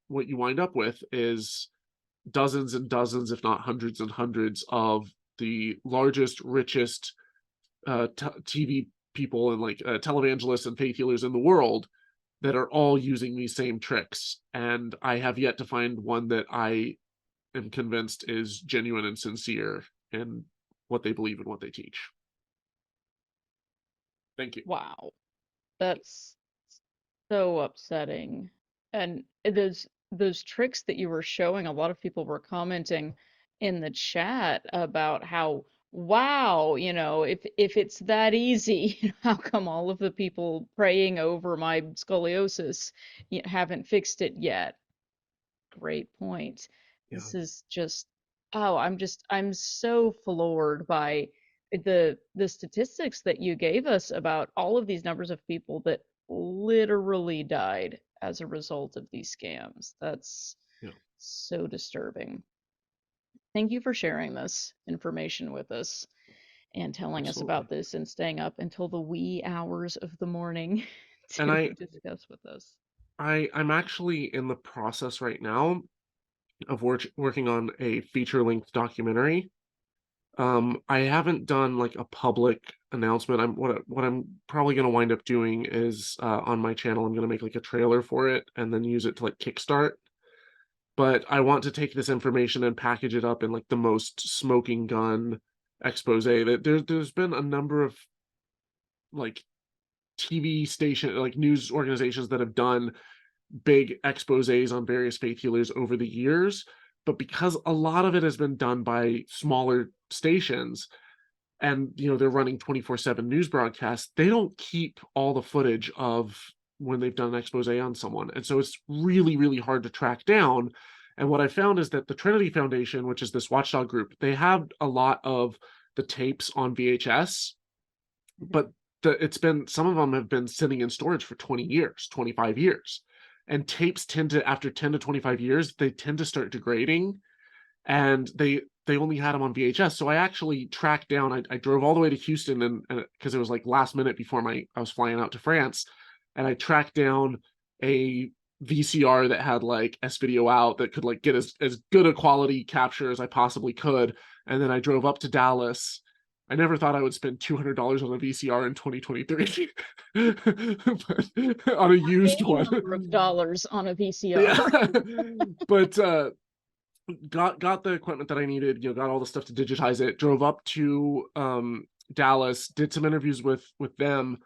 what you wind up with is dozens and dozens, if not hundreds and hundreds, of the largest, richest TV people and televangelists and faith healers in the world that are all using these same tricks. And I have yet to find one that I am convinced is genuine and sincere in what they believe and what they teach. Thank you. Wow. That's so upsetting. And those tricks that you were showing, a lot of people were commenting in the chat about how, wow, if it's that easy, how come all of the people praying over my scoliosis haven't fixed it yet? Great point. Yeah. This is just, I'm so floored by the statistics that you gave us about all of these numbers of people that literally died as a result of these scams. That's so disturbing. Thank you for sharing this information with us and telling us about this and staying up until the wee hours of the morning to discuss with us. I'm actually in the process right now of working on a feature-length documentary. I haven't done a public announcement. What I'm probably going to wind up doing is on my channel, I'm going to make a trailer for it and then use it to kickstart. But I want to take this information and package it up in the most smoking gun expose. That there's been a number of TV station, news organizations that have done big exposés on various faith healers over the years, but because a lot of it has been done by smaller stations and they're running 24/7 news broadcasts, they don't keep all the footage of when they've done an expose on someone, and so it's really, really hard to track down. And what I found is that the Trinity Foundation, which is this watchdog group, they have a lot of the tapes on VHS, but some of them have been sitting in storage for 20 years, 25 years. And tapes tend to, after 10 to 25 years, they tend to start degrading, and they only had them on VHS. So I actually tracked down, I drove all the way to Houston, and because it was last minute before I was flying out to France, and I tracked down a VCR that had like S video out that could like get as good a quality capture as I possibly could. And then I drove up to Dallas. I never thought I would spend $200 on a VCR in 2023 on a used Any one. number of dollars on a VCR. Yeah. But got the equipment that I needed, got all the stuff to digitize it, drove up to Dallas, did some interviews with them.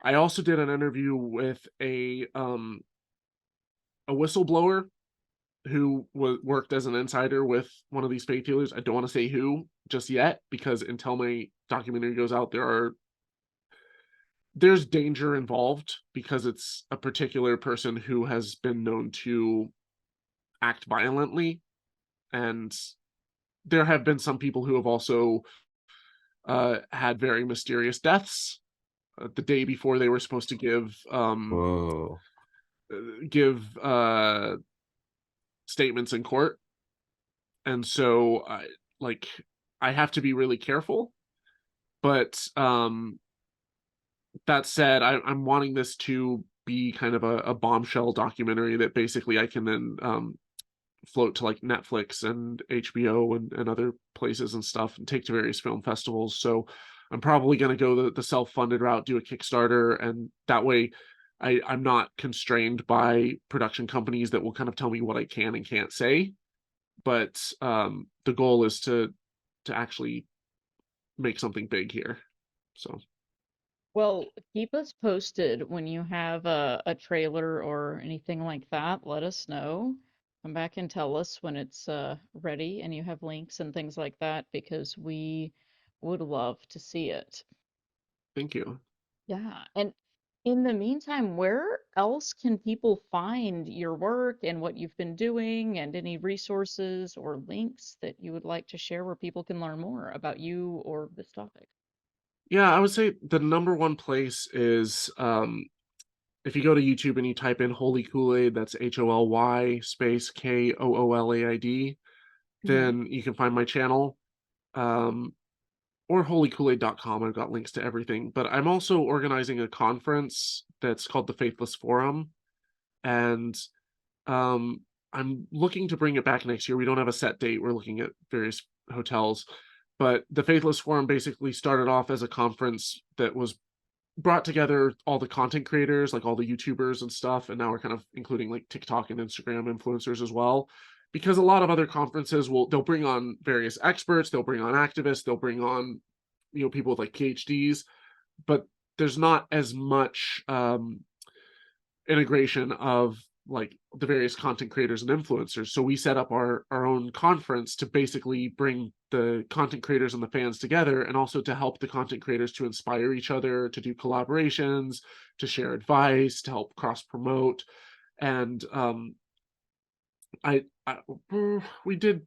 I also did an interview with a whistleblower who worked as an insider with one of these faith healers. I don't want to say who just yet, because until my documentary goes out, there's danger involved, because it's a particular person who has been known to act violently. And there have been some people who have also had very mysterious deaths the day before they were supposed to give statements in court. And so I have to be really careful. But that said, I'm wanting this to be kind of a bombshell documentary that basically I can then float to like Netflix and HBO and other places and stuff, and take to various film festivals. So I'm probably going to go the self-funded route, do a Kickstarter, and that way I'm not constrained by production companies that will kind of tell me what I can and can't say. But the goal is to actually make something big here. So, Well, keep us posted when you have a trailer or anything like that. Let us know. Come back and tell us when it's ready and you have links and things like that, because we would love to see it. thank you. Yeah. And in the meantime, where else can people find your work and what you've been doing, and any resources or links that you would like to share where people can learn more about you or this topic? Yeah, I would say the number one place is if you go to YouTube and you type in Holy Koolaid, that's HOLY space KOOLAID, then you can find my channel. Or holykoolaid.com. I've got links to everything. But I'm also organizing a conference that's called the Faithless Forum. And I'm looking to bring it back next year. We don't have a set date. We're looking at various hotels. But the Faithless Forum basically started off as a conference that was brought together all the content creators, like all the YouTubers and stuff. And now we're kind of including like TikTok and Instagram influencers as well. Because a lot of other conferences they'll bring on various experts, they'll bring on activists, they'll bring on people with like PhDs, but there's not as much integration of like the various content creators and influencers. So we set up our own conference to basically bring the content creators and the fans together, and also to help the content creators to inspire each other, to do collaborations, to share advice, to help cross promote. And we did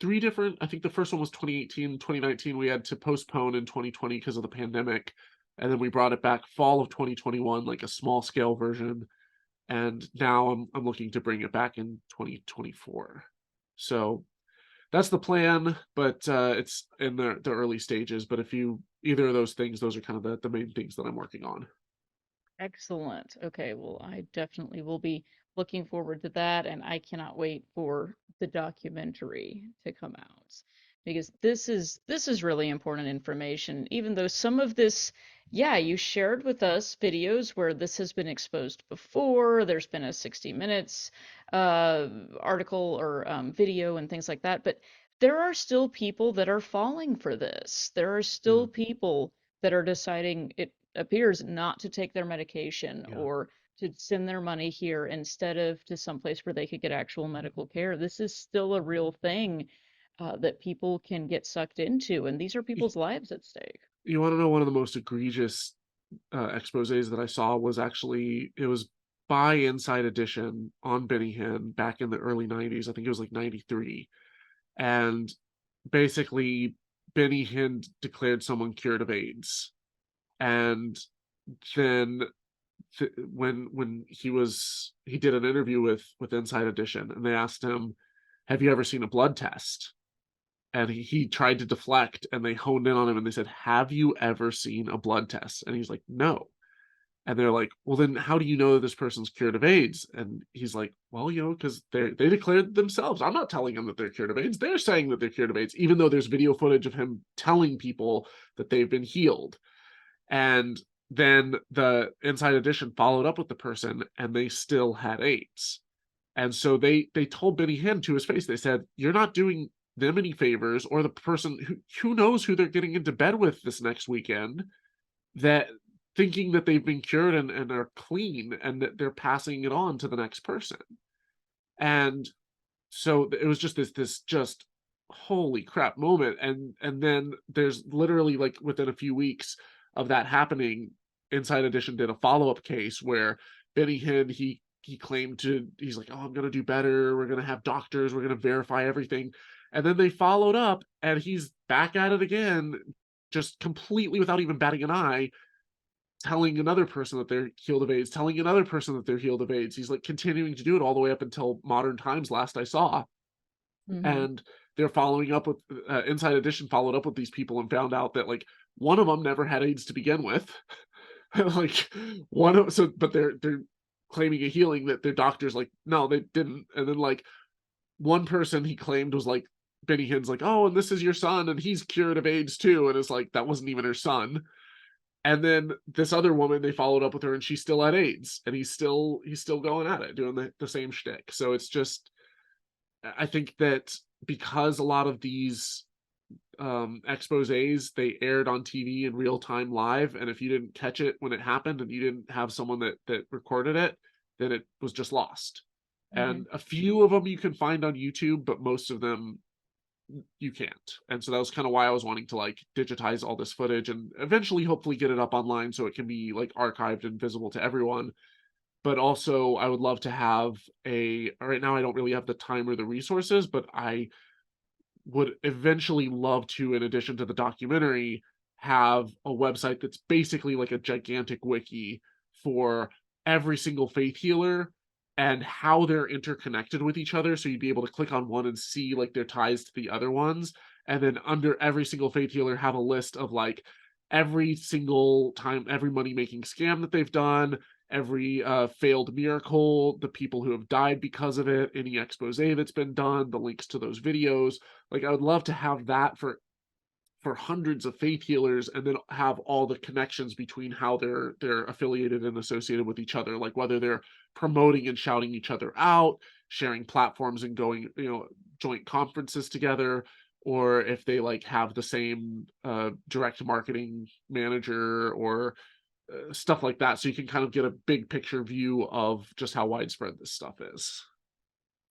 3 different, I think the first one was 2018, 2019 we had to postpone in 2020 because of the pandemic, and then we brought it back fall of 2021, like a small scale version, and now I'm looking to bring it back in 2024. So that's the plan, but it's in the early stages. But if either of those things, those are kind of the main things that I'm working on. Excellent. Okay, well, I definitely will be looking forward to that, and I cannot wait for the documentary to come out, because this is really important information. Even though some of this, yeah, you shared with us videos where this has been exposed before. There's been a 60 Minutes article or video and things like that, but there are still people that are falling for this. There are still people that are deciding, it appears, not to take their medication or to send their money here instead of to someplace where they could get actual medical care. This is still a real thing that people can get sucked into, and these are people's lives at stake. You want to know one of the most egregious exposés that I saw was actually, it was by Inside Edition on Benny Hinn back in the early 90s. I think it was like 93. And basically Benny Hinn declared someone cured of AIDS. And then when he did an interview with Inside Edition, and they asked him, have you ever seen a blood test? And he tried to deflect, and they honed in on him and they said, have you ever seen a blood test? And he's like, no. And they're like, well, then how do you know this person's cured of AIDS? And he's like, well, because they declared themselves. I'm not telling them that they're cured of AIDS. They're saying that they're cured of AIDS, even though there's video footage of him telling people that they've been healed. And then the Inside Edition followed up with the person, and they still had AIDS. And so they told Benny Hinn to his face, they said, you're not doing them any favors, or the person who knows who they're getting into bed with this next weekend, that thinking that they've been cured and are clean, and that they're passing it on to the next person. And so it was just this just holy crap moment. And then there's literally, like, within a few weeks of that happening, Inside Edition did a follow-up case where Benny Hinn, he claimed he's like, oh, I'm gonna do better, we're gonna have doctors, we're gonna verify everything. And then they followed up, and he's back at it again, just completely without even batting an eye, telling another person that they're healed of AIDS, telling another person that they're healed of AIDS. He's like continuing to do it all the way up until modern times, last I saw. And they're following up with Inside Edition followed up with these people and found out that, like, one of them never had AIDS to begin with. Like, but they're claiming a healing that their doctor's like, no, they didn't. And then, like, one person he claimed was like, Benny Hinn's like, oh, and this is your son, and he's cured of AIDS too. And it's like, that wasn't even her son. And then this other woman, they followed up with her, and she still had AIDS, and he's still going at it, doing the same shtick. So it's just, I think that because a lot of these exposés, they aired on TV in real time live, and if you didn't catch it when it happened and you didn't have someone that recorded it, then it was just lost. And a few of them you can find on YouTube, but most of them you can't. And so that was kind of why I was wanting to, like, digitize all this footage and eventually hopefully get it up online so it can be, like, archived and visible to everyone. But also I would love to have right now I don't really have the time or the resources, but I would eventually love to, in addition to the documentary, have a website that's basically like a gigantic wiki for every single faith healer and how they're interconnected with each other. So you'd be able to click on one and see, like, their ties to the other ones. And then under every single faith healer, have a list of, like, every single time, every money-making scam that they've done, every failed miracle, the people who have died because of it, any expose that's been done, the links to those videos. Like, I would love to have that for hundreds of faith healers, and then have all the connections between how they're affiliated and associated with each other, like whether they're promoting and shouting each other out, sharing platforms and going, joint conferences together, or if they, like, have the same direct marketing manager or stuff like that. So you can kind of get a big picture view of just how widespread this stuff is.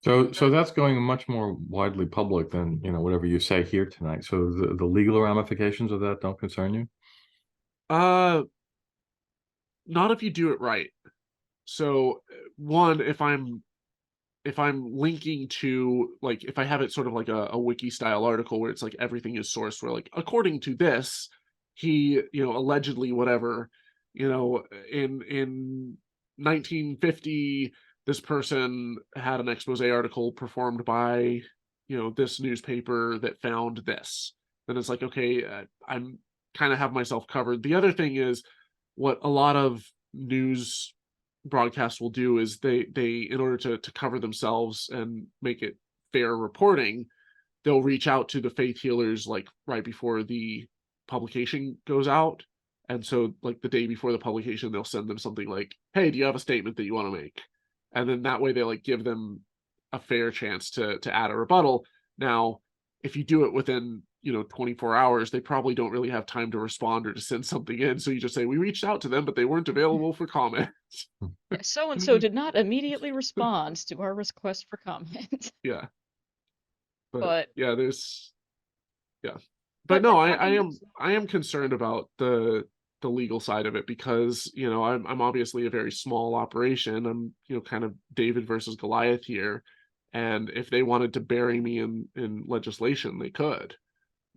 So that's going much more widely public than, whatever you say here tonight. So the legal ramifications of that don't concern you? Not if you do it right. So one, if I'm linking to, like, if I have it sort of like a wiki style article where it's like everything is sourced, where, like, according to this, he, allegedly whatever, in 1950, this person had an expose article performed by, this newspaper that found this. Then it's like, okay, I'm kind of have myself covered. The other thing is, what a lot of news broadcasts will do is they in order to cover themselves and make it fair reporting, they'll reach out to the faith healers, like, right before the publication goes out. And so, like, the day before the publication, they'll send them something like, hey, do you have a statement that you want to make? And then that way they, like, give them a fair chance to add a rebuttal. Now, if you do it within 24 hours, they probably don't really have time to respond or to send something in. So you just say, we reached out to them, but they weren't available for comment. So-and-so did not immediately respond to our request for comment. Yeah. But yeah, but no, I am concerned about the legal side of it, because I'm obviously a very small operation. I'm kind of David versus Goliath here, and if they wanted to bury me in legislation, they could.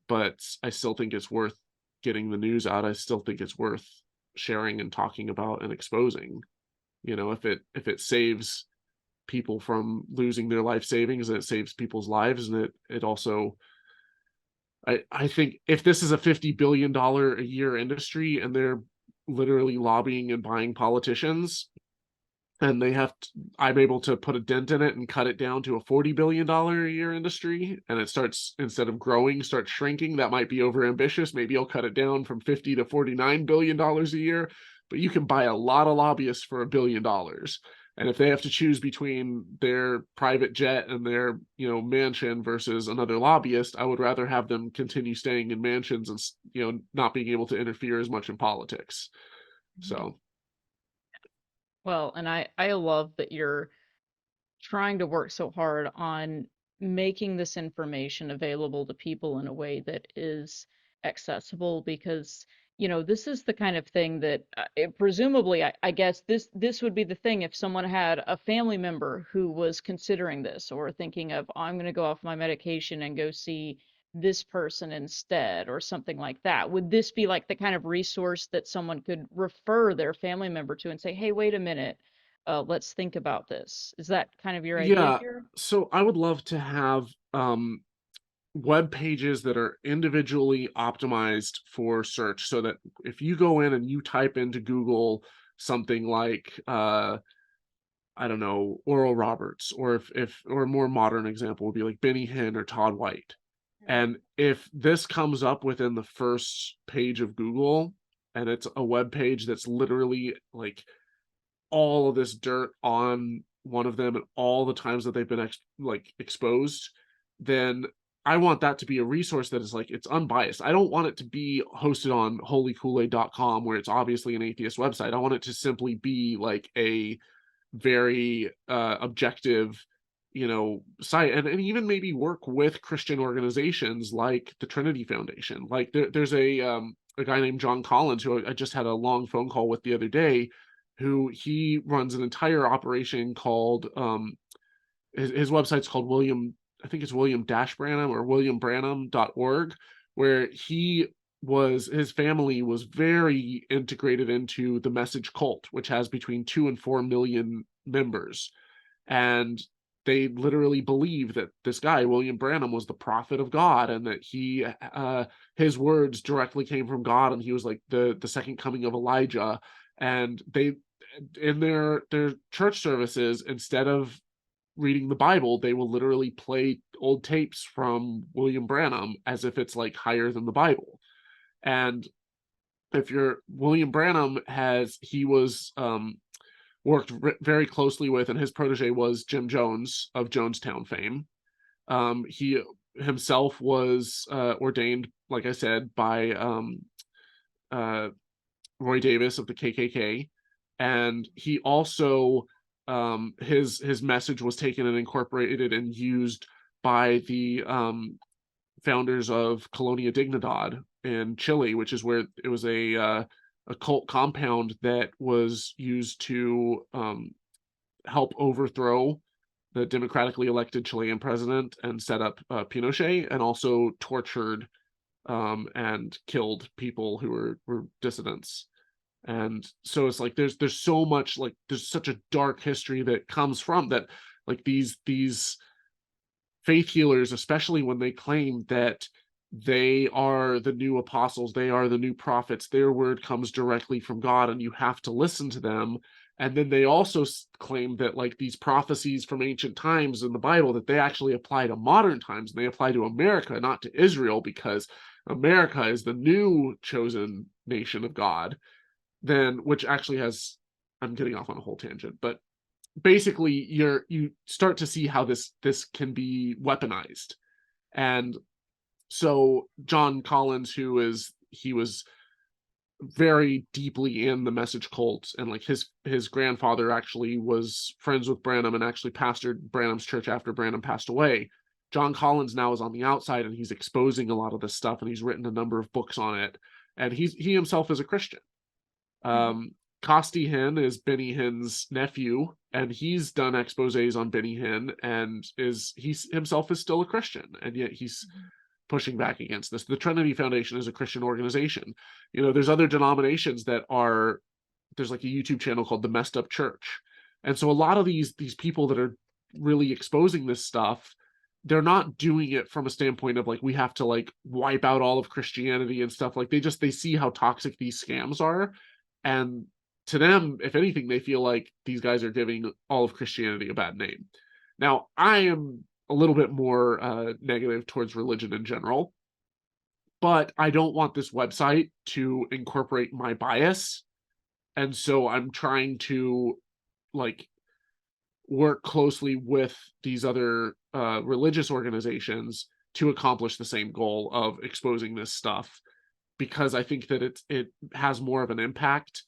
But I still think it's worth getting the news out. I still think it's worth sharing and talking about and exposing. If it saves people from losing their life savings, and it saves people's lives, and it also, I think if this is a $50 billion a year industry and they're literally lobbying and buying politicians, and I'm able to put a dent in it and cut it down to a $40 billion a year industry, and it starts, instead of growing, starts shrinking. That might be over ambitious. Maybe I'll cut it down from $50 to $49 billion a year, but you can buy a lot of lobbyists for $1 billion. And if they have to choose between their private jet and their, mansion versus another lobbyist, I would rather have them continue staying in mansions and, not being able to interfere as much in politics. So. Well, and I love that you're trying to work so hard on making this information available to people in a way that is accessible, because this is the kind of thing that presumably I guess this would be the thing if someone had a family member who was considering this or thinking of, I'm going to go off my medication and go see this person instead or something like that. Would this be like the kind of resource that someone could refer their family member to and say, hey, wait a minute, let's think about this? Is that kind of your idea Yeah, here? so I would love to have web pages that are individually optimized for search, so that if you go in and you type into Google something like I don't know, Oral Roberts, or or a more modern example would be like Benny Hinn or Todd White. And if this comes up within the first page of Google, and it's a web page that's literally like all of this dirt on one of them and all the times that they've been exposed, then I want that to be a resource that is like, it's unbiased. I don't want it to be hosted on holykoolaid.com where it's obviously an atheist website. I want it to simply be like a very objective site, and even maybe work with Christian organizations like the Trinity Foundation. Like there's a guy named John Collins who I just had a long phone call with the other day, who he runs an entire operation called his website's called I think it's William-Branham or williambranham.org, where his family was very integrated into the Message cult, which has between 2 and 4 million members. And they literally believe that this guy, William Branham, was the prophet of God, and that his words directly came from God, and he was like the second coming of Elijah. And they, in their church services, instead of reading the Bible, they will literally play old tapes from William Branham as if it's like higher than the Bible. And if you're William Branham, he was worked very closely with, and his protege was Jim Jones of Jonestown fame. He himself was ordained, like I said, by Roy Davis of the KKK, and he also his message was taken and incorporated and used by the founders of Colonia Dignidad in Chile, which is where it was a cult compound that was used to help overthrow the democratically elected Chilean president and set up Pinochet, and also tortured and killed people who were dissidents. And so it's like there's so much, like there's such a dark history that comes from that, like these faith healers, especially when they claim that they are the new apostles, they are the new prophets, their word comes directly from God and you have to listen to them. And then they also claim that like these prophecies from ancient times in the Bible, that they actually apply to modern times, and they apply to America, not to Israel, because America is the new chosen nation of God. Then, which actually has, I'm getting off on a whole tangent, but basically you start to see how this can be weaponized. And so John Collins, he was very deeply in the Message cult, and like his grandfather actually was friends with Branham and actually pastored Branham's church after Branham passed away. John Collins now is on the outside, and he's exposing a lot of this stuff, and he's written a number of books on it, and he himself is a Christian. Costi Hinn is Benny Hinn's nephew, and he's done exposés on Benny Hinn, and he himself is still a Christian, and yet he's pushing back against this. The Trinity Foundation is a Christian organization. There's other denominations there's like a YouTube channel called The Messed Up Church. And so a lot of these people that are really exposing this stuff, they're not doing it from a standpoint of like, we have to like wipe out all of Christianity and stuff. Like they see how toxic these scams are, And to them, if anything, they feel like these guys are giving all of Christianity a bad name. Now, I am a little bit more negative towards religion in general, but I don't want this website to incorporate my bias. And so I'm trying to like work closely with these other religious organizations to accomplish the same goal of exposing this stuff, because I think that it has more of an impact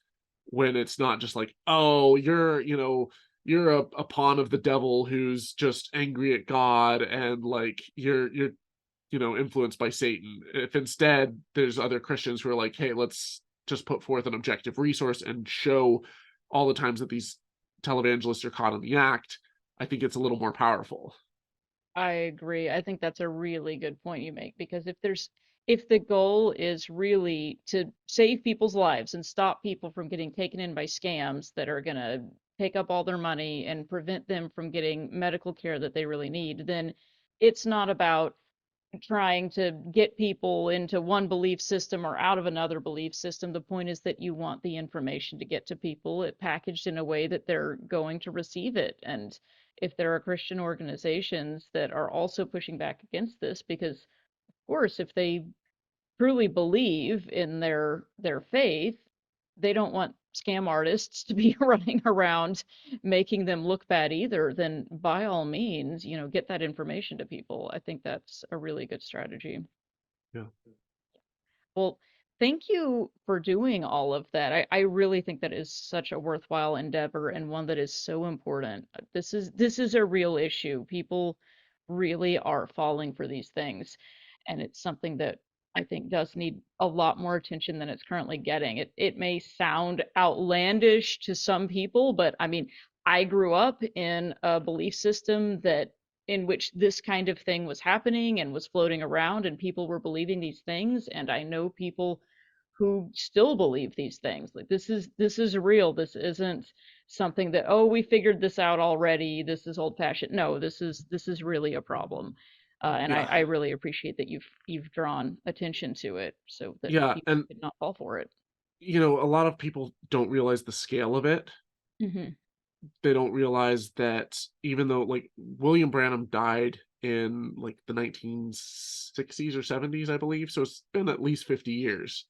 when it's not just like, oh, you're a pawn of the devil who's just angry at God, and like you're influenced by Satan. If instead there's other Christians who are like, hey, let's just put forth an objective resource and show all the times that these televangelists are caught in the act, I think it's a little more powerful. I agree. I think that's a really good point you make, because if the goal is really to save people's lives and stop people from getting taken in by scams that are going to take up all their money and prevent them from getting medical care that they really need, then it's not about trying to get people into one belief system or out of another belief system. The point is that you want the information to get to people, it packaged in a way that they're going to receive it. And if there are Christian organizations that are also pushing back against this, because of course, if they truly believe in their faith, they don't want scam artists to be running around making them look bad either, then by all means, get that information to people. I think that's a really good strategy. Yeah. Well, thank you for doing all of that. I really think that is such a worthwhile endeavor, and one that is so important. This is a real issue. People really are falling for these things, and it's something that I think does need a lot more attention than it's currently getting. It may sound outlandish to some people, but I mean, I grew up in a belief system that in which this kind of thing was happening and was floating around, and people were believing these things, and I know people who still believe these things. Like, this is real. This isn't something that, oh, we figured this out already, this is old fashioned. No, this is really a problem. And Yeah. I really appreciate that you've drawn attention to it so that Yeah, people and could not fall for it. a lot of people don't realize the scale of it. Hmm. They don't realize that even though like William Branham died in like the 1960s or 70s, I believe, so it's been at least 50 years.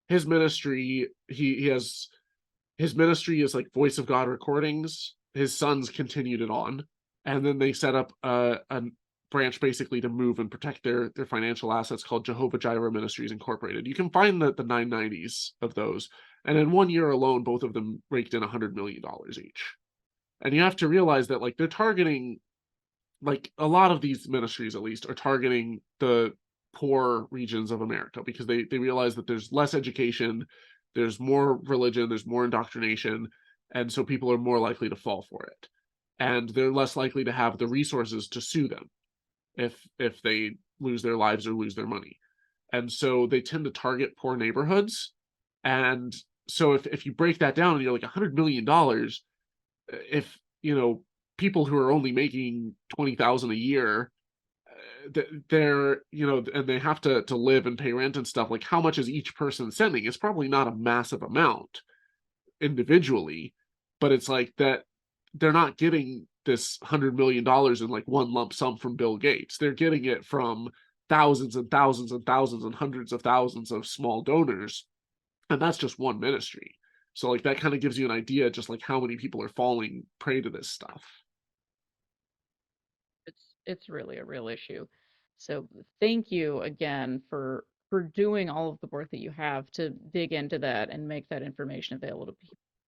His ministry, he has his ministry is like Voice of God recordings. His sons continued it on, and then they set up a branch basically to move and protect their financial assets called Jehovah Jireh Ministries Incorporated. You can find the 990s of those, and in 1 year alone, both of them raked in $100 million each. And you have to realize that like they're targeting, like a lot of these ministries at least are targeting the poor regions of America, because they realize that there's less education, there's more religion, there's more indoctrination, and so people are more likely to fall for it. And they're less likely to have the resources to sue them if they lose their lives or lose their money. And so they tend to target poor neighborhoods. And so if you break that down and you're like $100 million, if people who are only making 20,000 a year, they're and they have to live and pay rent and stuff, like how much is each person sending? It's probably not a massive amount individually, but it's like that they're not getting this $100 million in like one lump sum from Bill Gates. They're getting it from thousands and thousands and thousands and hundreds of thousands of small donors, and that's just one ministry. So like that kind of gives you an idea just like how many people are falling prey to this stuff. It's really a real issue. So thank you again for doing all of the work that you have to dig into that and make that information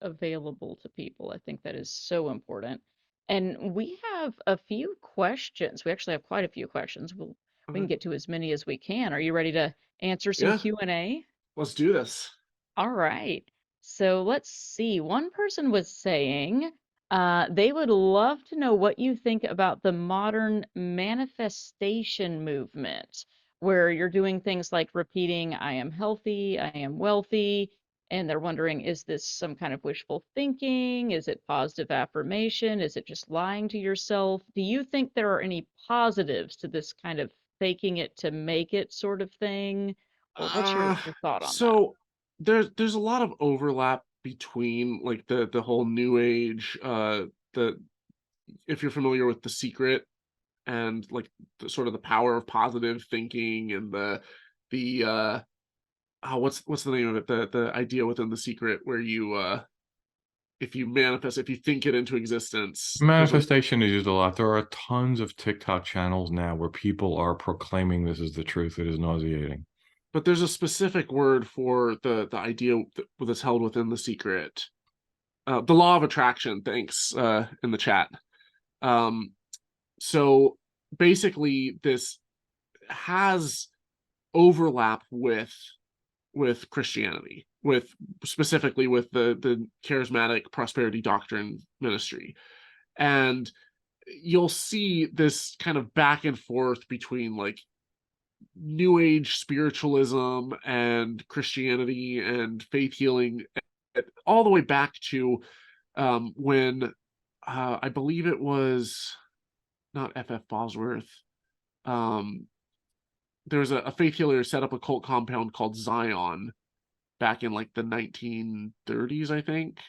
available to people. I think that is so important. And we have a few questions. We actually have quite a few questions. We can get to as many as we can. Are you ready to answer some Yeah, Q&A? let's do this. All right. So let's see. One person was saying they would love to know what you think about the modern manifestation movement, where you're doing things like repeating, I am healthy, I am wealthy. And they're wondering, is this some kind of wishful thinking? Is it positive affirmation? Is it just lying to yourself? Do you think there are any positives to this kind of faking it to make it sort of thing? Or what's your thought on that? So there's a lot of overlap between like the whole New Age, if you're familiar with The Secret, and like the sort of the power of positive thinking, and what's the name of it, the idea within The Secret where you if you manifest, if you think it into existence, Manifestation is used a lot. There are tons of TikTok channels now where people are proclaiming this is the truth. It is nauseating. but there's a specific word for the idea that's held within The Secret. The law of attraction, thanks, in the chat. So basically this has overlap with Christianity, specifically with the charismatic prosperity doctrine ministry. And you'll see this kind of back and forth between like New Age spiritualism and Christianity and faith healing, all the way back to when I believe it was not F.F. Bosworth. There was a faith healer who set up a cult compound called Zion back in like the 1930s, I think.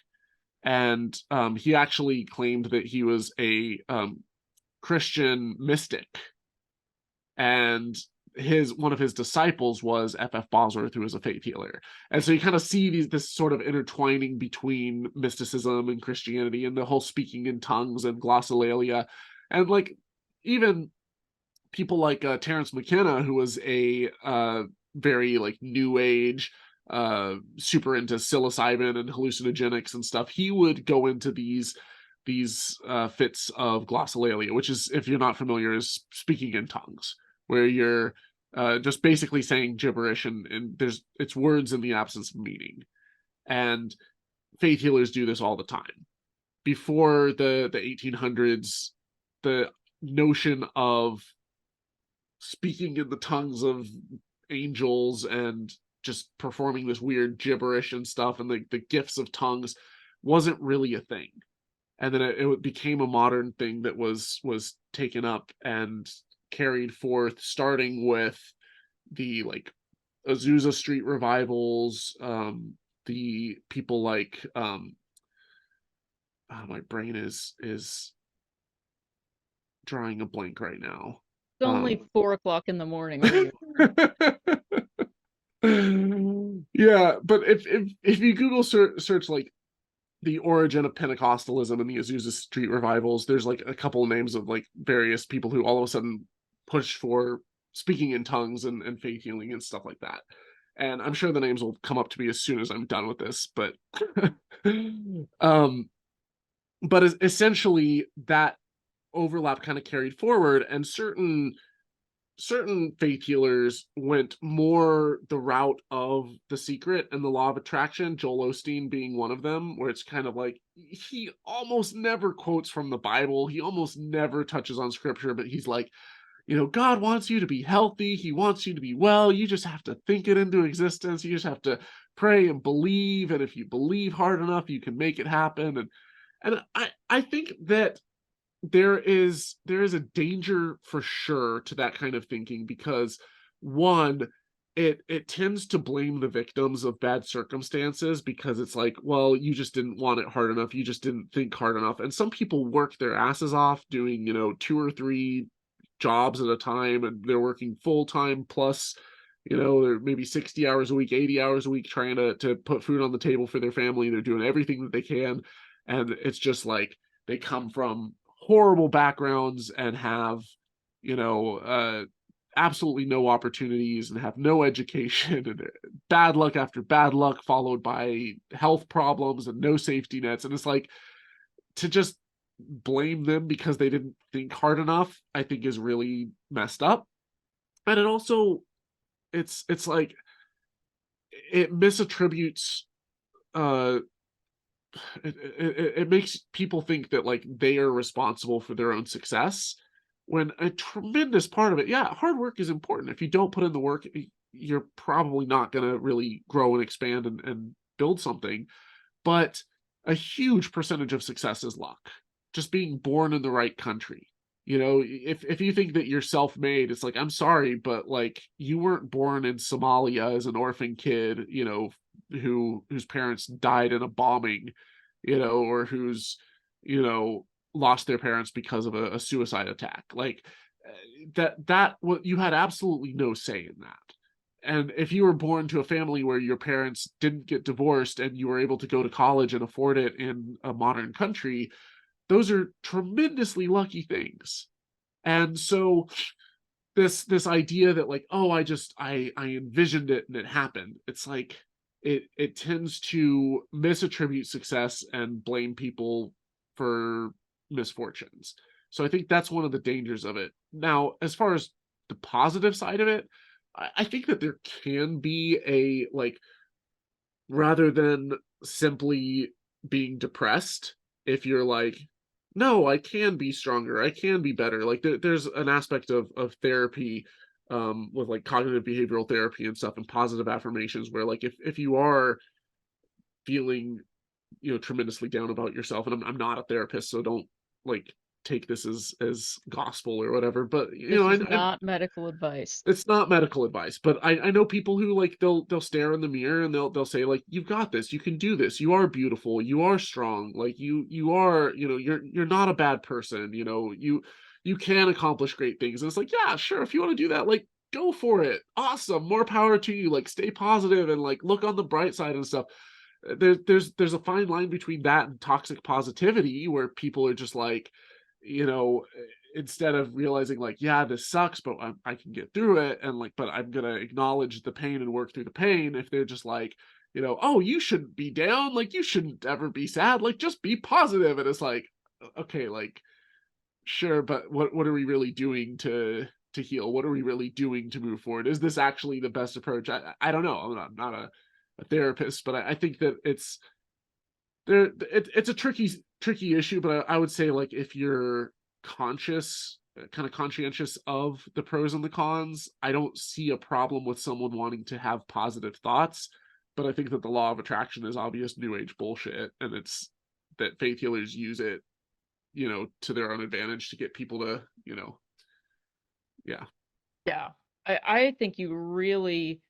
And he actually claimed that he was a Christian mystic. And one of his disciples was F.F. Bosworth, who was a faith healer. And so you kind of see this sort of intertwining between mysticism and Christianity, and the whole speaking in tongues and glossolalia. And like even people like Terence McKenna, who was a very like New Age, super into psilocybin and hallucinogenics and stuff, he would go into these fits of glossolalia, which is, if you're not familiar, is speaking in tongues, where you're just basically saying gibberish, and it's words in the absence of meaning. And faith healers do this all the time. Before the 1800s, the notion of speaking in the tongues of angels and just performing this weird gibberish and stuff, and the gifts of tongues wasn't really a thing. And then it became a modern thing that was taken up and carried forth, starting with the like Azusa Street revivals, the people like my brain is drawing a blank right now. It's only 4 o'clock in the morning. Yeah, but if you Google search like the origin of Pentecostalism and the Azusa Street revivals, there's like a couple of names of like various people who all of a sudden pushed for speaking in tongues and faith healing and stuff like that. And I'm sure the names will come up to me as soon as I'm done with this, but but essentially that overlap kind of carried forward, and certain faith healers went more the route of The Secret and the law of attraction, Joel Osteen being one of them, where it's kind of like he almost never quotes from the Bible, he almost never touches on scripture, but he's like, you know, God wants you to be healthy, he wants you to be well, you just have to think it into existence, you just have to pray and believe, and if you believe hard enough you can make it happen. And I think that there is a danger for sure to that kind of thinking, because one, it tends to blame the victims of bad circumstances, because it's like, well, you just didn't want it hard enough, you just didn't think hard enough. And some people work their asses off doing, 2 or 3 jobs at a time, and they're working full-time plus, they're maybe 60 hours a week, 80 hours a week, trying to put food on the table for their family. They're doing everything that they can, and it's just like they come from horrible backgrounds and have absolutely no opportunities and have no education, and bad luck after bad luck, followed by health problems and no safety nets. And it's like, to just blame them because they didn't think hard enough, I think is really messed up. And it also, it's like it misattributes it makes people think that like they are responsible for their own success, when a tremendous part of it, hard work is important. If you don't put in the work, you're probably not going to really grow and expand and build something. But a huge percentage of success is luck, just being born in the right country. If you think that you're self-made, it's like, I'm sorry, but like, you weren't born in Somalia as an orphan kid, whose parents died in a bombing, or who's, lost their parents because of a suicide attack. Like what you had absolutely no say in that. And if you were born to a family where your parents didn't get divorced and you were able to go to college and afford it in a modern country, those are tremendously lucky things. And so this idea that like, oh, I envisioned it and it happened. It's like it tends to misattribute success and blame people for misfortunes. So I think that's one of the dangers of it. Now, as far as the positive side of it, I think that there can be a, like, rather than simply being depressed, if you're like, no, I can be stronger, I can be better. Like there's an aspect of therapy, with like cognitive behavioral therapy and stuff, and positive affirmations, where like if you are feeling, tremendously down about yourself, and I'm not a therapist, so don't like take this as gospel or whatever, but This is not medical advice. it's not medical advice, but I know people who like they'll stare in the mirror and they'll say like, you've got this, you can do this, you are beautiful, you are strong, like you are, you're not a bad person, you can accomplish great things. And it's like, yeah, sure, if you want to do that, like, go for it, awesome, more power to you, like stay positive and like look on the bright side and stuff. There's a fine line between that and toxic positivity, where people are just like, instead of realizing like, yeah, this sucks, but I can get through it, and like, but I'm gonna acknowledge the pain and work through the pain. If they're just like, oh, you shouldn't be down, like you shouldn't ever be sad, like just be positive. And it's like, okay, like, sure, but what are we really doing to heal? What are we really doing to move forward? Is this actually the best approach? I don't know. I'm not a therapist, but I think that it's it's a tricky issue. But I would say, like, if you're kind of conscientious of the pros and the cons, I don't see a problem with someone wanting to have positive thoughts. But I think that the law of attraction is obvious new age bullshit, and it's that faith healers use it, to their own advantage to get people to, yeah. Yeah. I think you really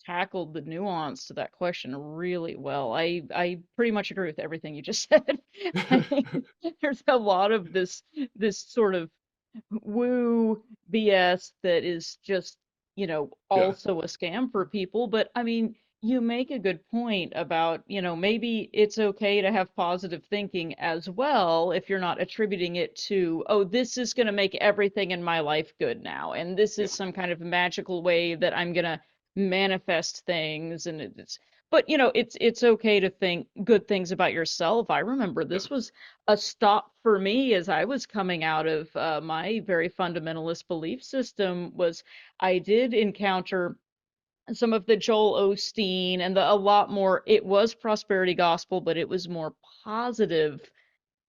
tackled the nuance to that question really well. I pretty much agree with everything you just said. I think there's a lot of this sort of woo BS that is just, also a scam for people. But I mean, you make a good point about, maybe it's okay to have positive thinking as well if you're not attributing it to, oh, this is going to make everything in my life good now, and this is some kind of magical way that I'm going to manifest things. And but it's okay to think good things about yourself. I remember this was a stop for me as I was coming out of my very fundamentalist belief system. Was I did encounter some of the Joel Osteen and a lot more. It was prosperity gospel, but it was more positive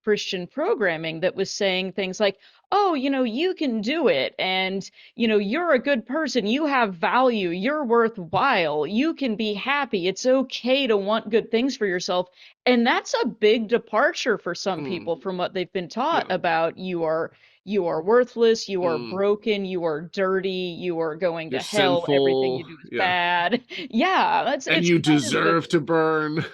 Christian programming that was saying things like, oh, you can do it. And, you're a good person. You have value. You're worthwhile. You can be happy. It's okay to want good things for yourself. And that's a big departure for some people from what they've been taught about you are worthless, you are broken, you are dirty, you are going You're to hell, everything sinful, you do is bad. Yeah, and it's you kind of deserve to burn.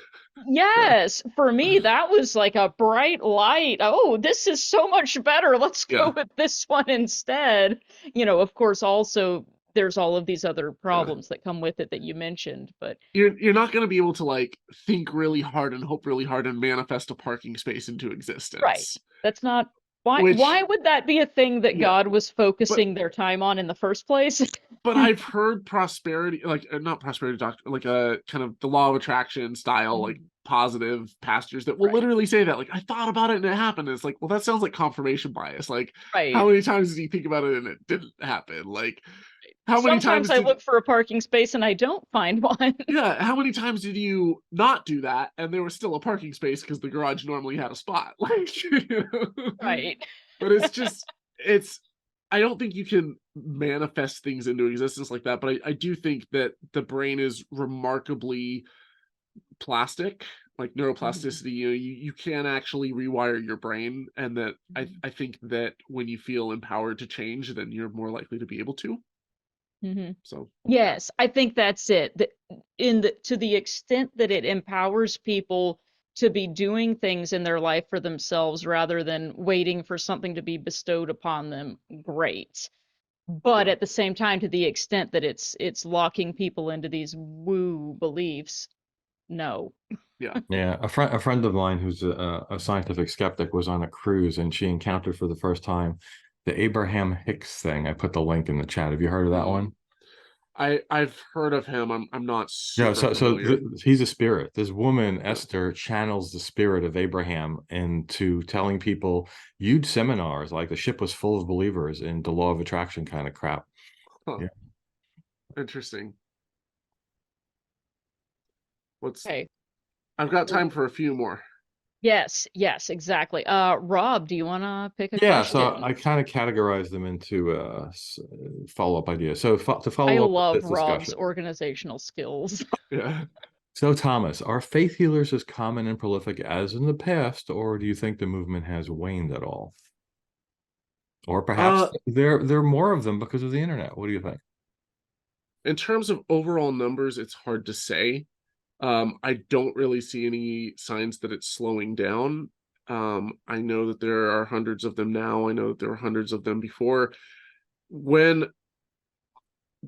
Yes, for me, that was like a bright light. Oh, this is so much better. Let's go with this one instead. Of course, also there's all of these other problems that come with it that you mentioned, but you're not going to be able to like think really hard and hope really hard and manifest a parking space into existence. Right. That's not why would that be a thing that God was focusing their time on in the first place? But I've heard prosperity, like not prosperity doctor, like a kind of the law of attraction style, like positive pastors that will literally say that, like, I thought about it and it happened. And it's like, well, that sounds like confirmation bias. Like, how many times did you think about it and it didn't happen? Like, how many times I look for a parking space and I don't find one. Yeah, how many times did you not do that and there was still a parking space because the garage normally had a spot? Like, Right. But I don't think you can manifest things into existence like that, but I do think that the brain is remarkably plastic, like neuroplasticity. You can actually rewire your brain, and that I think that when you feel empowered to change, then you're more likely to be able to. So Yes, I think that's it. To the extent that it empowers people to be doing things in their life for themselves rather than waiting for something to be bestowed upon them, great. But at the same time, to the extent that it's locking people into these woo beliefs, no. Yeah. Yeah, a friend of mine who's a scientific skeptic was on a cruise and she encountered for the first time the Abraham Hicks thing. I put the link in the chat. Have you heard of that one? I've heard of him. I'm not Yeah, super familiar. he's a spirit. This woman, Esther, channels the spirit of Abraham into telling people huge seminars, like the ship was full of believers in the law of attraction kind of crap. Huh. Yeah. Interesting. Okay. I've got time for a few more. Yes, exactly. Rob, do you want to pick a Yeah, question? so I kind of categorize them into follow-up ideas. So to I follow up with love this Rob's discussion. organizational skills. Yeah. So Thomas, are faith healers as common and prolific as in the past, or do you think the movement has waned at all? Or perhaps there are more of them because of the internet. What do you think? In terms of overall numbers, it's hard to say. I don't really see any signs that it's slowing down. I know that there are hundreds of them now. I know that there were hundreds of them before. When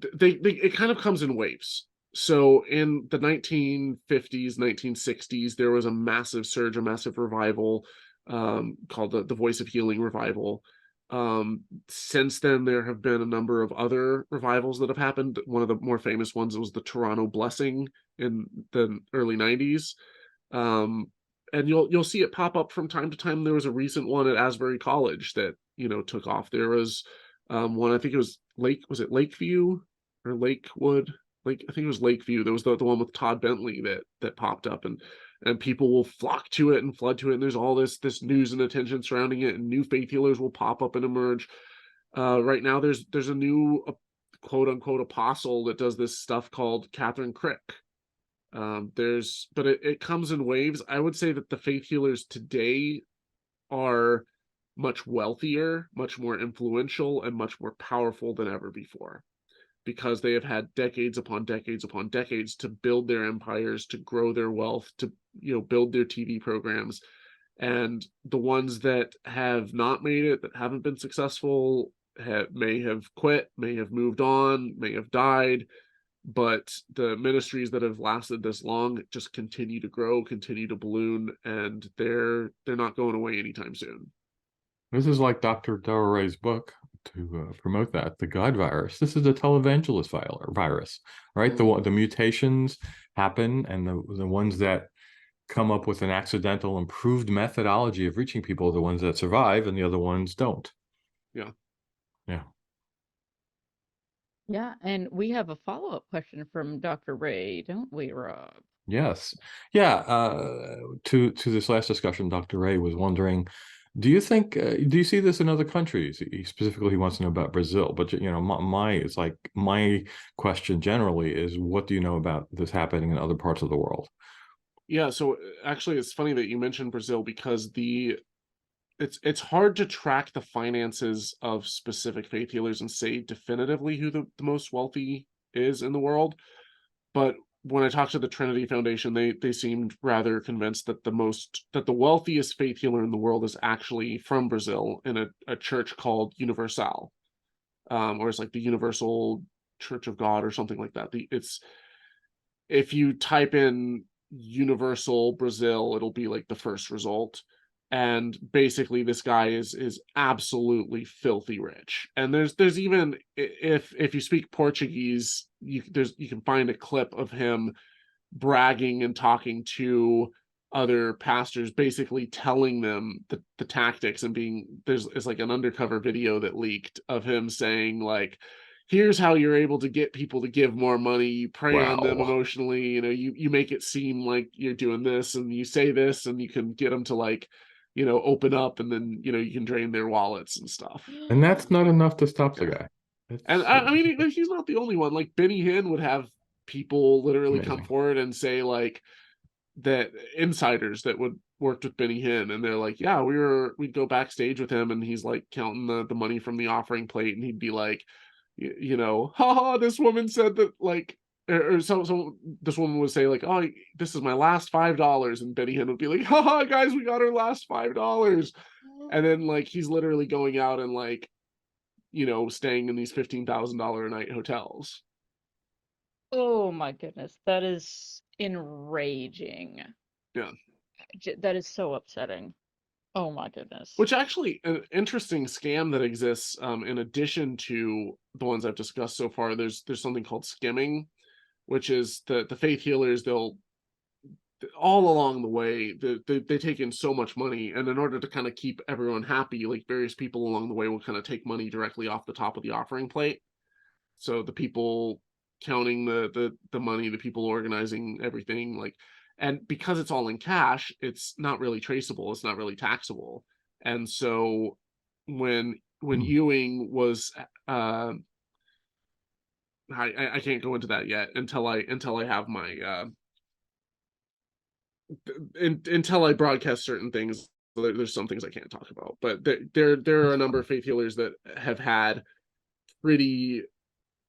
it kind of comes in waves. So in the 1950s, 1960s, there was a massive surge, a massive revival called the Voice of Healing revival. Since then, there have been a number of other revivals that have happened. One of the more famous ones was the Toronto Blessing in the early 90s. And you'll see it pop up from time to time. There was a recent one at Asbury College that took off. There was one, I think it was Lakeview or Lakewood? I think it was Lakeview. There was the one with Todd Bentley that popped up, and people will flock to it and flood to it. And there's all this news and attention surrounding it, and new faith healers will pop up and emerge. Right now, there's a new quote unquote apostle that does this stuff called Catherine Crick. But it comes in waves. I would say that the faith healers today are much wealthier, much more influential, and much more powerful than ever before, because they have had decades upon decades upon decades to build their empires, to grow their wealth, to build their TV programs. And the ones that have not made it, that haven't been successful, may have quit, may have moved on, may have died. But the ministries that have lasted this long just continue to grow, continue to balloon, and they're not going away anytime soon. This is like Dr. Darrel Ray's book, to promote that, the God virus. This is a televangelist virus, right? The mutations happen, and the ones that come up with an accidental improved methodology of reaching people are the ones that survive, and the other ones don't. Yeah. Yeah, and we have a follow-up question from Dr. Ray, don't we, Rob? Yes. Yeah. To this last discussion, Dr. Ray was wondering, do you see this in other countries? Specifically, he wants to know about Brazil. But my question generally is, what do you know about this happening in other parts of the world? Yeah. So actually, it's funny that you mentioned Brazil, because it's hard to track the finances of specific faith healers and say definitively who the most wealthy is in the world. But when I talked to the Trinity Foundation, they seemed rather convinced that the wealthiest faith healer in the world is actually from Brazil, in a church called Universal, or it's like the Universal Church of God or something like that. If you type in Universal Brazil, it'll be like the first result. And basically this guy is absolutely filthy rich. And there's even, if you speak Portuguese, you can find a clip of him bragging and talking to other pastors, basically telling them the tactics, and there's like an undercover video that leaked of him saying, like, here's how you're able to get people to give more money. You prey on them emotionally, you make it seem like you're doing this, and you say this, and you can get them to, like, open up, and then you can drain their wallets and stuff. And that's not enough to stop the guy. And I mean, he's not the only one. Like, Benny Hinn would have people literally come forward and say, like, that insiders that would worked with Benny Hinn, and they're like, yeah, we'd go backstage with him, and he's like counting the money from the offering plate, and he'd be like, you know, haha, this woman said that, like, or so this woman would say like, oh, this is my last $5, and Benny Hinn would be like, haha, guys, we got our last $5. And then like he's literally going out and like, you know, staying in these $15,000 a night hotels. Oh my goodness, that is enraging. Yeah. That is so upsetting. Oh my goodness. Which actually, an interesting scam that exists, in addition to the ones I've discussed so far, there's something called skimming, which is the faith healers, they'll all along the way, they take in so much money, and in order to kind of keep everyone happy, like various people along the way will kind of take money directly off the top of the offering plate. So the people counting the money, the people organizing everything, like, and because it's all in cash, it's not really traceable, it's not really taxable. And so when Ewing was I can't go into that yet until I have my until I broadcast certain things. There's some things I can't talk about, but there are a number of faith healers that have had pretty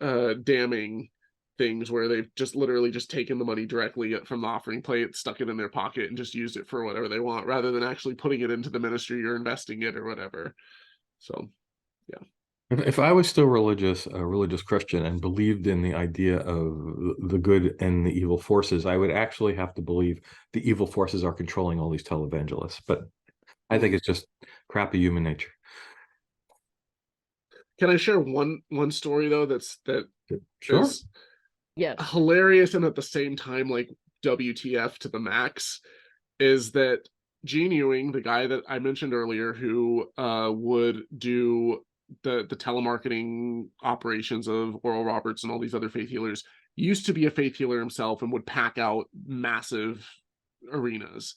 damning things where they've just literally just taken the money directly from the offering plate, stuck it in their pocket, and just used it for whatever they want, rather than actually putting it into the ministry or investing it or whatever. So, yeah. If I was still religious, a religious Christian, and believed in the idea of the good and the evil forces, I would actually have to believe the evil forces are controlling all these televangelists. But I think it's just crappy human nature. Can I share one story though Sure. is yes, hilarious and at the same time like WTF to the max? Is that Gene Ewing, the guy that I mentioned earlier, who would do the telemarketing operations of Oral Roberts and all these other faith healers, used to be a faith healer himself and would pack out massive arenas.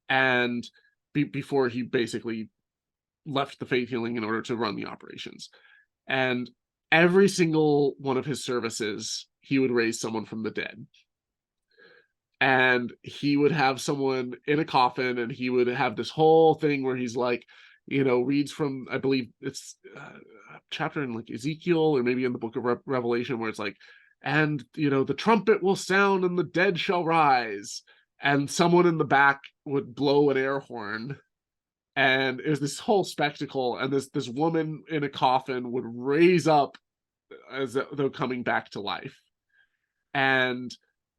And before he basically left the faith healing in order to run the operations. And every single one of his services, he would raise someone from the dead. And he would have someone in a coffin, and he would have this whole thing where he's like, you know, reads from, I believe it's a chapter in like Ezekiel or maybe in the book of Revelation, where it's like, and, you know, the trumpet will sound and the dead shall rise. And someone in the back would blow an air horn. And it was this whole spectacle. And this woman in a coffin would raise up as though coming back to life. And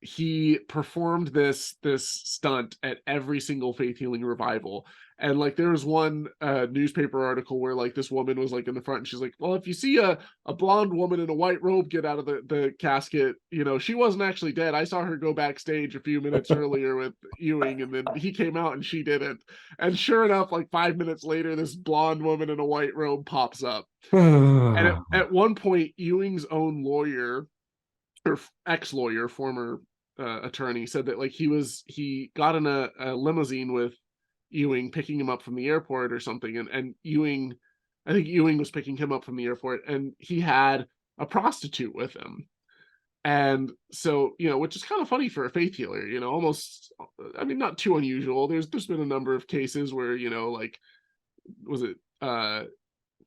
he performed this stunt at every single faith healing revival. And like there was one newspaper article where like this woman was like in the front, and she's like, well, if you see a blonde woman in a white robe get out of the casket, you know, she wasn't actually dead. I saw her go backstage a few minutes earlier with Ewing, and then he came out and she didn't. And sure enough, like 5 minutes later, this blonde woman in a white robe pops up. And at one point, Ewing's own lawyer, or ex-lawyer, former attorney, said that like he got in a limousine with Ewing, picking him up from the airport or something, and Ewing, I think Ewing was picking him up from the airport, and he had a prostitute with him. And so, you know, which is kind of funny for a faith healer, you know, almost, I mean, not too unusual. There's been a number of cases where, you know, like, was it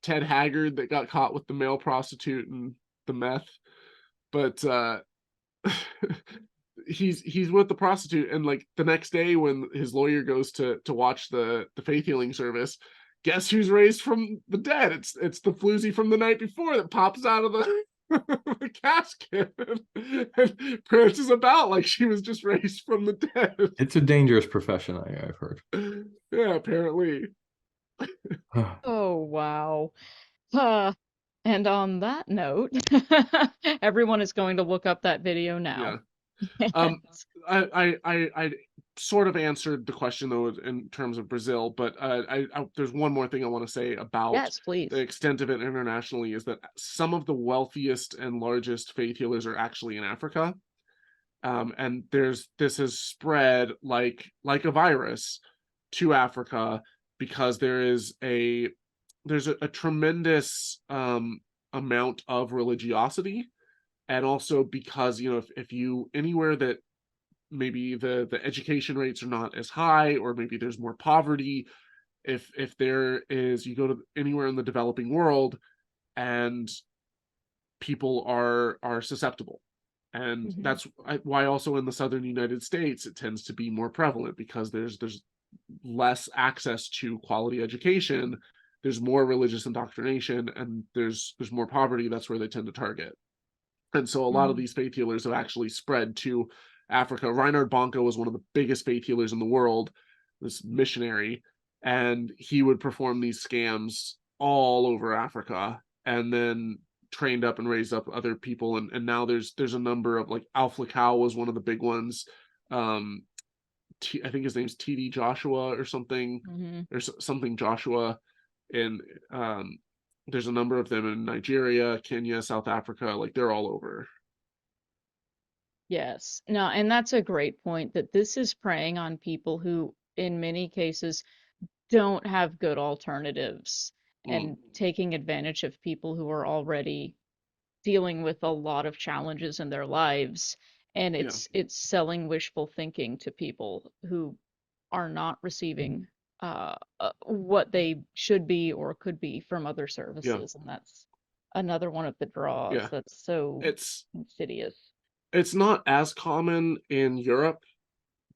Ted Haggard that got caught with the male prostitute and the meth? But he's with the prostitute, and like the next day when his lawyer goes to watch the faith healing service, guess who's raised from the dead? It's the floozy from the night before that pops out of the casket and prances about like she was just raised from the dead. It's a dangerous profession, I've heard. Yeah, apparently. Oh wow. And on that note, everyone is going to look up that video now. Yeah. I sort of answered the question though in terms of Brazil, but there's one more thing I want to say about the extent of it internationally, is that some of the wealthiest and largest faith healers are actually in Africa. And this has spread like a virus to Africa, because there's a tremendous amount of religiosity. And also because, you know, if you anywhere that maybe the education rates are not as high, or maybe there's more poverty, if there is, you go to anywhere in the developing world and people are susceptible. And that's why also in the southern United States it tends to be more prevalent, because there's less access to quality education, there's more religious indoctrination, and there's more poverty. That's where they tend to target. And so a lot of these faith healers have actually spread to Africa. Reinhard Bonnke was one of the biggest faith healers in the world, this missionary, and he would perform these scams all over Africa, and then trained up and raised up other people. And now there's a number of, like, Alf Lacow was one of the big ones. I think his name's TD Joshua or something, or something Joshua. And there's a number of them in Nigeria, Kenya, South Africa, like they're all over. Yes. No, and that's a great point, that this is preying on people who, in many cases, don't have good alternatives, and taking advantage of people who are already dealing with a lot of challenges in their lives. And it's selling wishful thinking to people who are not receiving what they should be or could be from other services. And that's another one of the draws that's so insidious. It's not as common in Europe,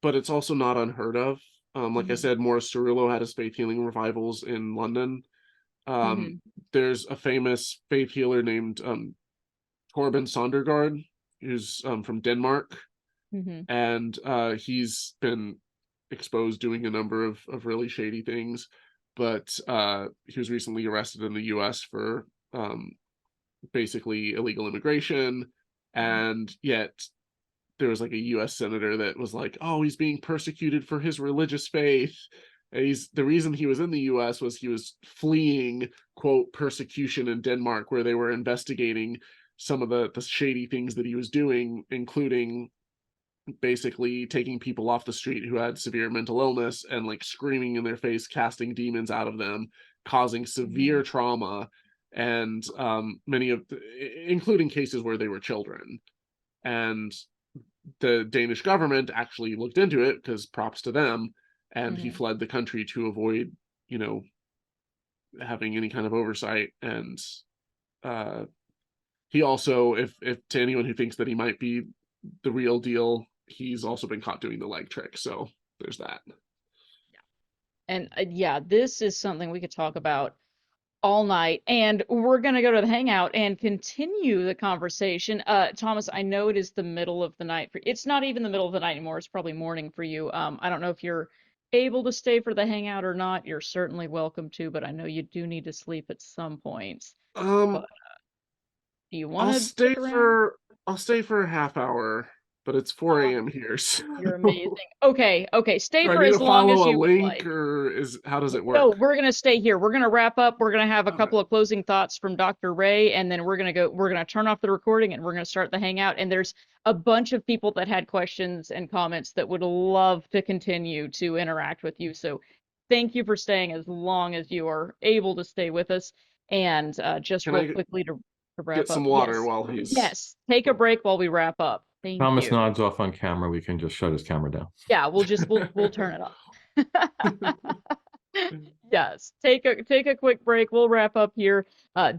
but it's also not unheard of. Like I said, Morris Cerullo had his faith healing revivals in London. There's a famous faith healer named Torben Sondergaard, who's from Denmark, and he's been exposed doing a number of really shady things, but he was recently arrested in the US for basically illegal immigration, and yet there was like a US senator that was like, oh, he's being persecuted for his religious faith. And the reason he was in the US was he was fleeing, quote, persecution in Denmark, where they were investigating some of the shady things that he was doing, including basically taking people off the street who had severe mental illness and like screaming in their face, casting demons out of them, causing severe trauma, and many of including cases where they were children. And the Danish government actually looked into it, because props to them, and he fled the country to avoid, having any kind of oversight. And he also, if to anyone who thinks that he might be the real deal, he's also been caught doing the leg trick. So there's that. And this is something we could talk about all night, and we're going to go to the hangout and continue the conversation. Thomas, I know it is the middle of the night for it's not even the middle of the night anymore. It's probably morning for you. I don't know if you're able to stay for the hangout or not. You're certainly welcome to, but I know you do need to sleep at some point. But, do you want to stick around? I'll stay for a half hour, but it's 4 a.m. here. So. You're amazing. Okay, stay Do for I need as to long as follow you a link, like. or how does it work? No, we're gonna stay here. We're gonna wrap up. We're gonna have a couple of closing thoughts from Dr. Ray, and then we're gonna turn off the recording and we're gonna start the hangout. And there's a bunch of people that had questions and comments that would love to continue to interact with you. So thank you for staying as long as you are able to stay with us. And just real quickly to wrap up. Get some water while he's... Yes, take a break while we wrap up. Thank Thomas you. nods off on camera. We can just shut his camera down. Yeah, we'll turn it off. Yes, take a quick break. We'll wrap up here.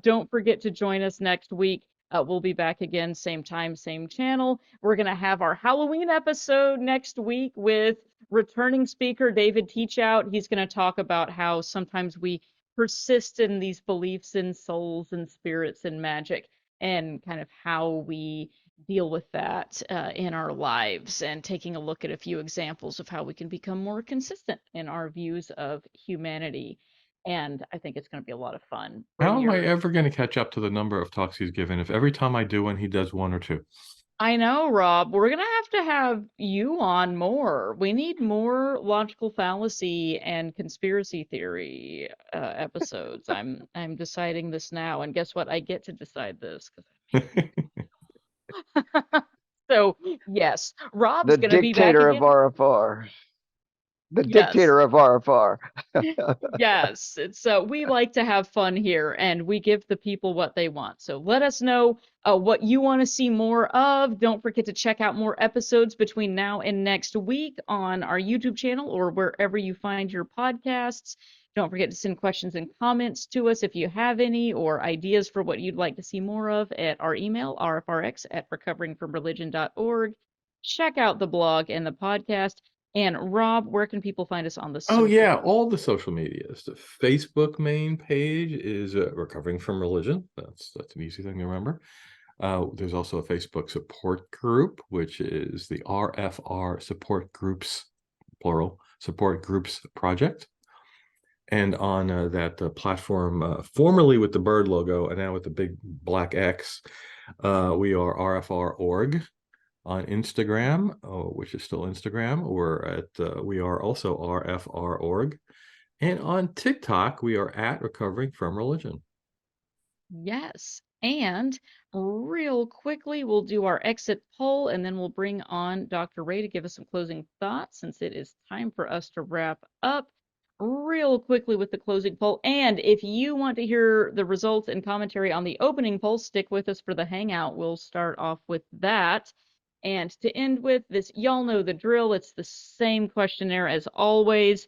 Don't forget to join us next week. We'll be back again, same time, same channel. We're going to have our Halloween episode next week with returning speaker David Teachout. He's going to talk about how sometimes we persist in these beliefs in souls and spirits and magic, and kind of how we deal with that in our lives, and taking a look at a few examples of how we can become more consistent in our views of humanity. And I think it's going to be a lot of fun. How am I ever going to catch up to the number of talks he's given if every time I do one, he does one or two? I know, Rob. We're going to have you on more. We need more logical fallacy and conspiracy theory episodes. I'm deciding this now, and guess what? I get to decide this. So yes, Rob's going to be back dictator again. of RfR. The dictator of RfR. Yes, it's we like to have fun here, and we give the people what they want. So let us know what you want to see more of. Don't forget to check out more episodes between now and next week on our YouTube channel or wherever you find your podcasts. Don't forget to send questions and comments to us if you have any, or ideas for what you'd like to see more of at our email, rfrx@recoveringfromreligion.org. Check out the blog and the podcast. And Rob, where can people find us on the Oh, yeah, social? all the social medias. The Facebook main page is Recovering from Religion. That's an easy thing to remember. There's also a Facebook support group, which is the RfR Support Groups, plural, Support Groups Project. And on that platform, formerly with the bird logo and now with the big black X, we are RfR.org. On Instagram, which is still Instagram, we are also RfR.org. And on TikTok, we are at Recovering from Religion. Yes. And real quickly, we'll do our exit poll, and then we'll bring on Dr. Ray to give us some closing thoughts, since it is time for us to wrap up real quickly with the closing poll. And if you want to hear the results and commentary on the opening poll, stick with us for the hangout. We'll start off with that. And to end with this, y'all know the drill. It's the same questionnaire as always.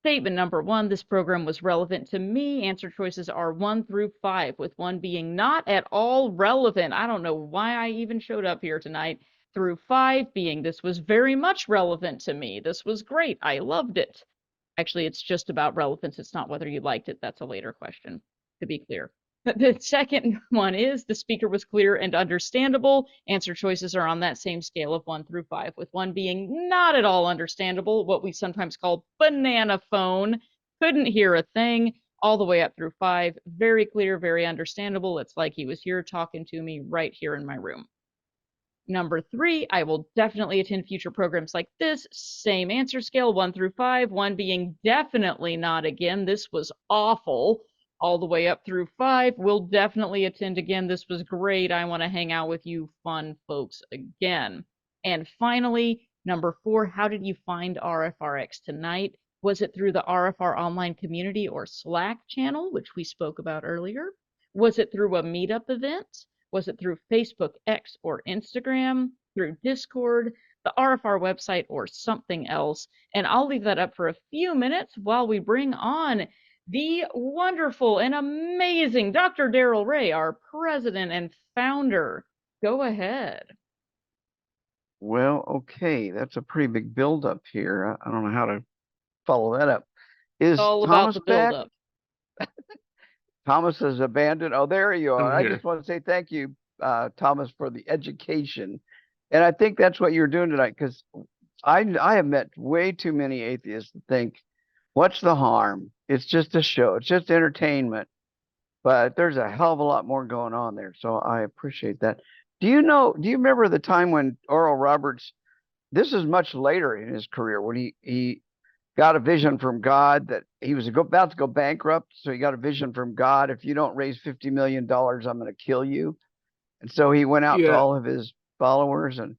Statement number 1, this program was relevant to me. Answer choices are 1 through 5, with 1 being not at all relevant. I don't know why I even showed up here tonight. Through 5 being this was very much relevant to me. This was great. I loved it. Actually, it's just about relevance. It's not whether you liked it. That's a later question, to be clear. The second one is the speaker was clear and understandable. Answer choices are on that same scale of 1 through 5, with 1 being not at all understandable, what we sometimes call banana phone, couldn't hear a thing, all the way up through 5, very clear, very understandable. It's like he was here talking to me right here in my room. Number 3, I will definitely attend future programs like this. Same answer scale, 1 through 5, 1 being definitely not again. This was awful. All the way up through 5, we'll definitely attend again. This was great. I want to hang out with you fun folks again. And finally, number 4, how did you find RfRx tonight? Was it through the RfR online community or Slack channel, which we spoke about earlier? Was it through a meetup event? Was it through Facebook, X, or Instagram? Through Discord, the RfR website, or something else? And I'll leave that up for a few minutes while we bring on the wonderful and amazing Dr. Darrel Ray, our president and founder. Go ahead. Well, okay, that's a pretty big build-up here. I don't know how to follow that up. Is all Thomas about the back? build-up. Thomas is abandoned. Oh, there you are. I'm I here. just want to say thank you, Thomas, for the education. And I think that's what you're doing tonight, because I have met way too many atheists that think, what's the harm? It's just a show. It's just entertainment. But there's a hell of a lot more going on there. So I appreciate that. Do you remember the time when Oral Roberts, this is much later in his career, when he got a vision from God that he was about to go bankrupt. So he got a vision from God. If you don't raise $50 million, I'm going to kill you. And so he went out to all of his followers, and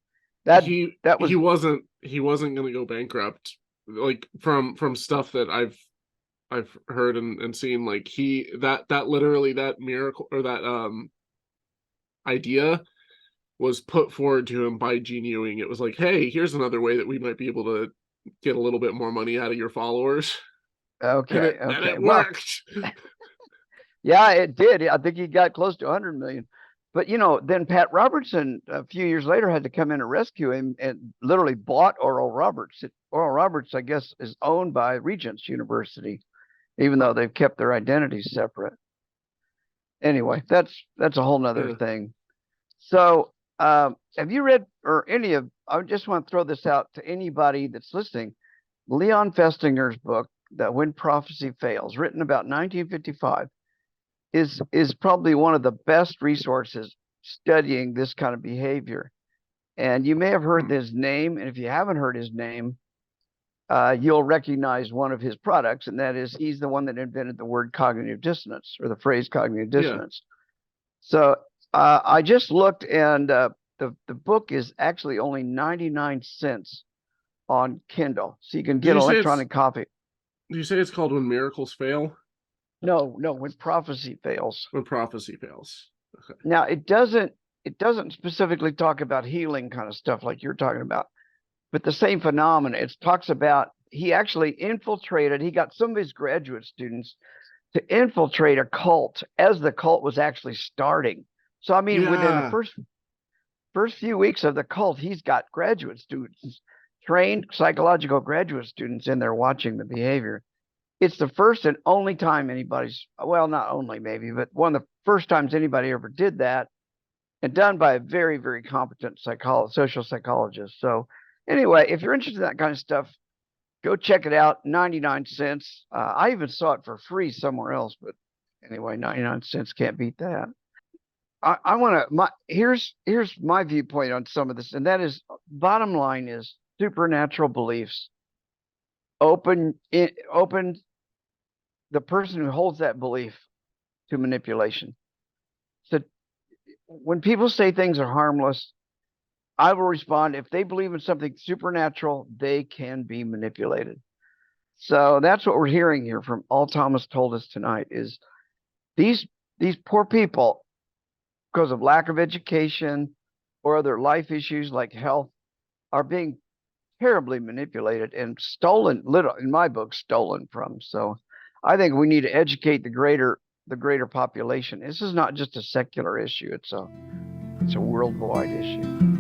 he wasn't going to go bankrupt. Like from stuff that I've heard and seen, like that literally that miracle or that idea was put forward to him by Gene Ewing. It was like, hey, here's another way that we might be able to get a little bit more money out of your followers. Okay. And it worked. Yeah, it did. I think he got close to 100 million. But then Pat Robertson a few years later had to come in and rescue him, and literally bought Oral Roberts. Oral Roberts, I guess, is owned by Regents University, even though they've kept their identities separate. Anyway, that's a whole nother thing. So have you read, or I just want to throw this out to anybody that's listening, Leon Festinger's book, that When Prophecy Fails, written about 1955, is probably one of the best resources studying this kind of behavior. And you may have heard his name, and if you haven't heard his name, you'll recognize one of his products, and that is he's the one that invented the word cognitive dissonance, or the phrase cognitive dissonance. So I just looked, and the book is actually only 99 cents on Kindle, so you can get electronic copy. Do you say it's called When Miracles Fail? No, When Prophecy Fails. When Prophecy Fails. Okay. Now it doesn't specifically talk about healing kind of stuff like you're talking about, but the same phenomena. It talks about he actually infiltrated. He got some of his graduate students to infiltrate a cult as the cult was actually starting. So I mean, within the first few weeks of the cult, he's got graduate students, trained psychological graduate students in there watching the behavior. It's the first and only time anybody's, well, not only maybe, but one of the first times anybody ever did that, and done by a very, very competent social psychologist. So anyway, if you're interested in that kind of stuff, go check it out. 99 cents. I even saw it for free somewhere else, but anyway, 99 cents can't beat that. I want to, here's my viewpoint on some of this, and that is, bottom line is, supernatural beliefs open the person who holds that belief to manipulation. So when people say things are harmless, I will respond, if they believe in something supernatural, they can be manipulated. So that's what we're hearing here from all Thomas told us tonight, is these poor people, because of lack of education or other life issues like health, are being terribly manipulated and stolen, in my book, stolen from. So I think we need to educate the greater population. This is not just a secular issue, it's a worldwide issue.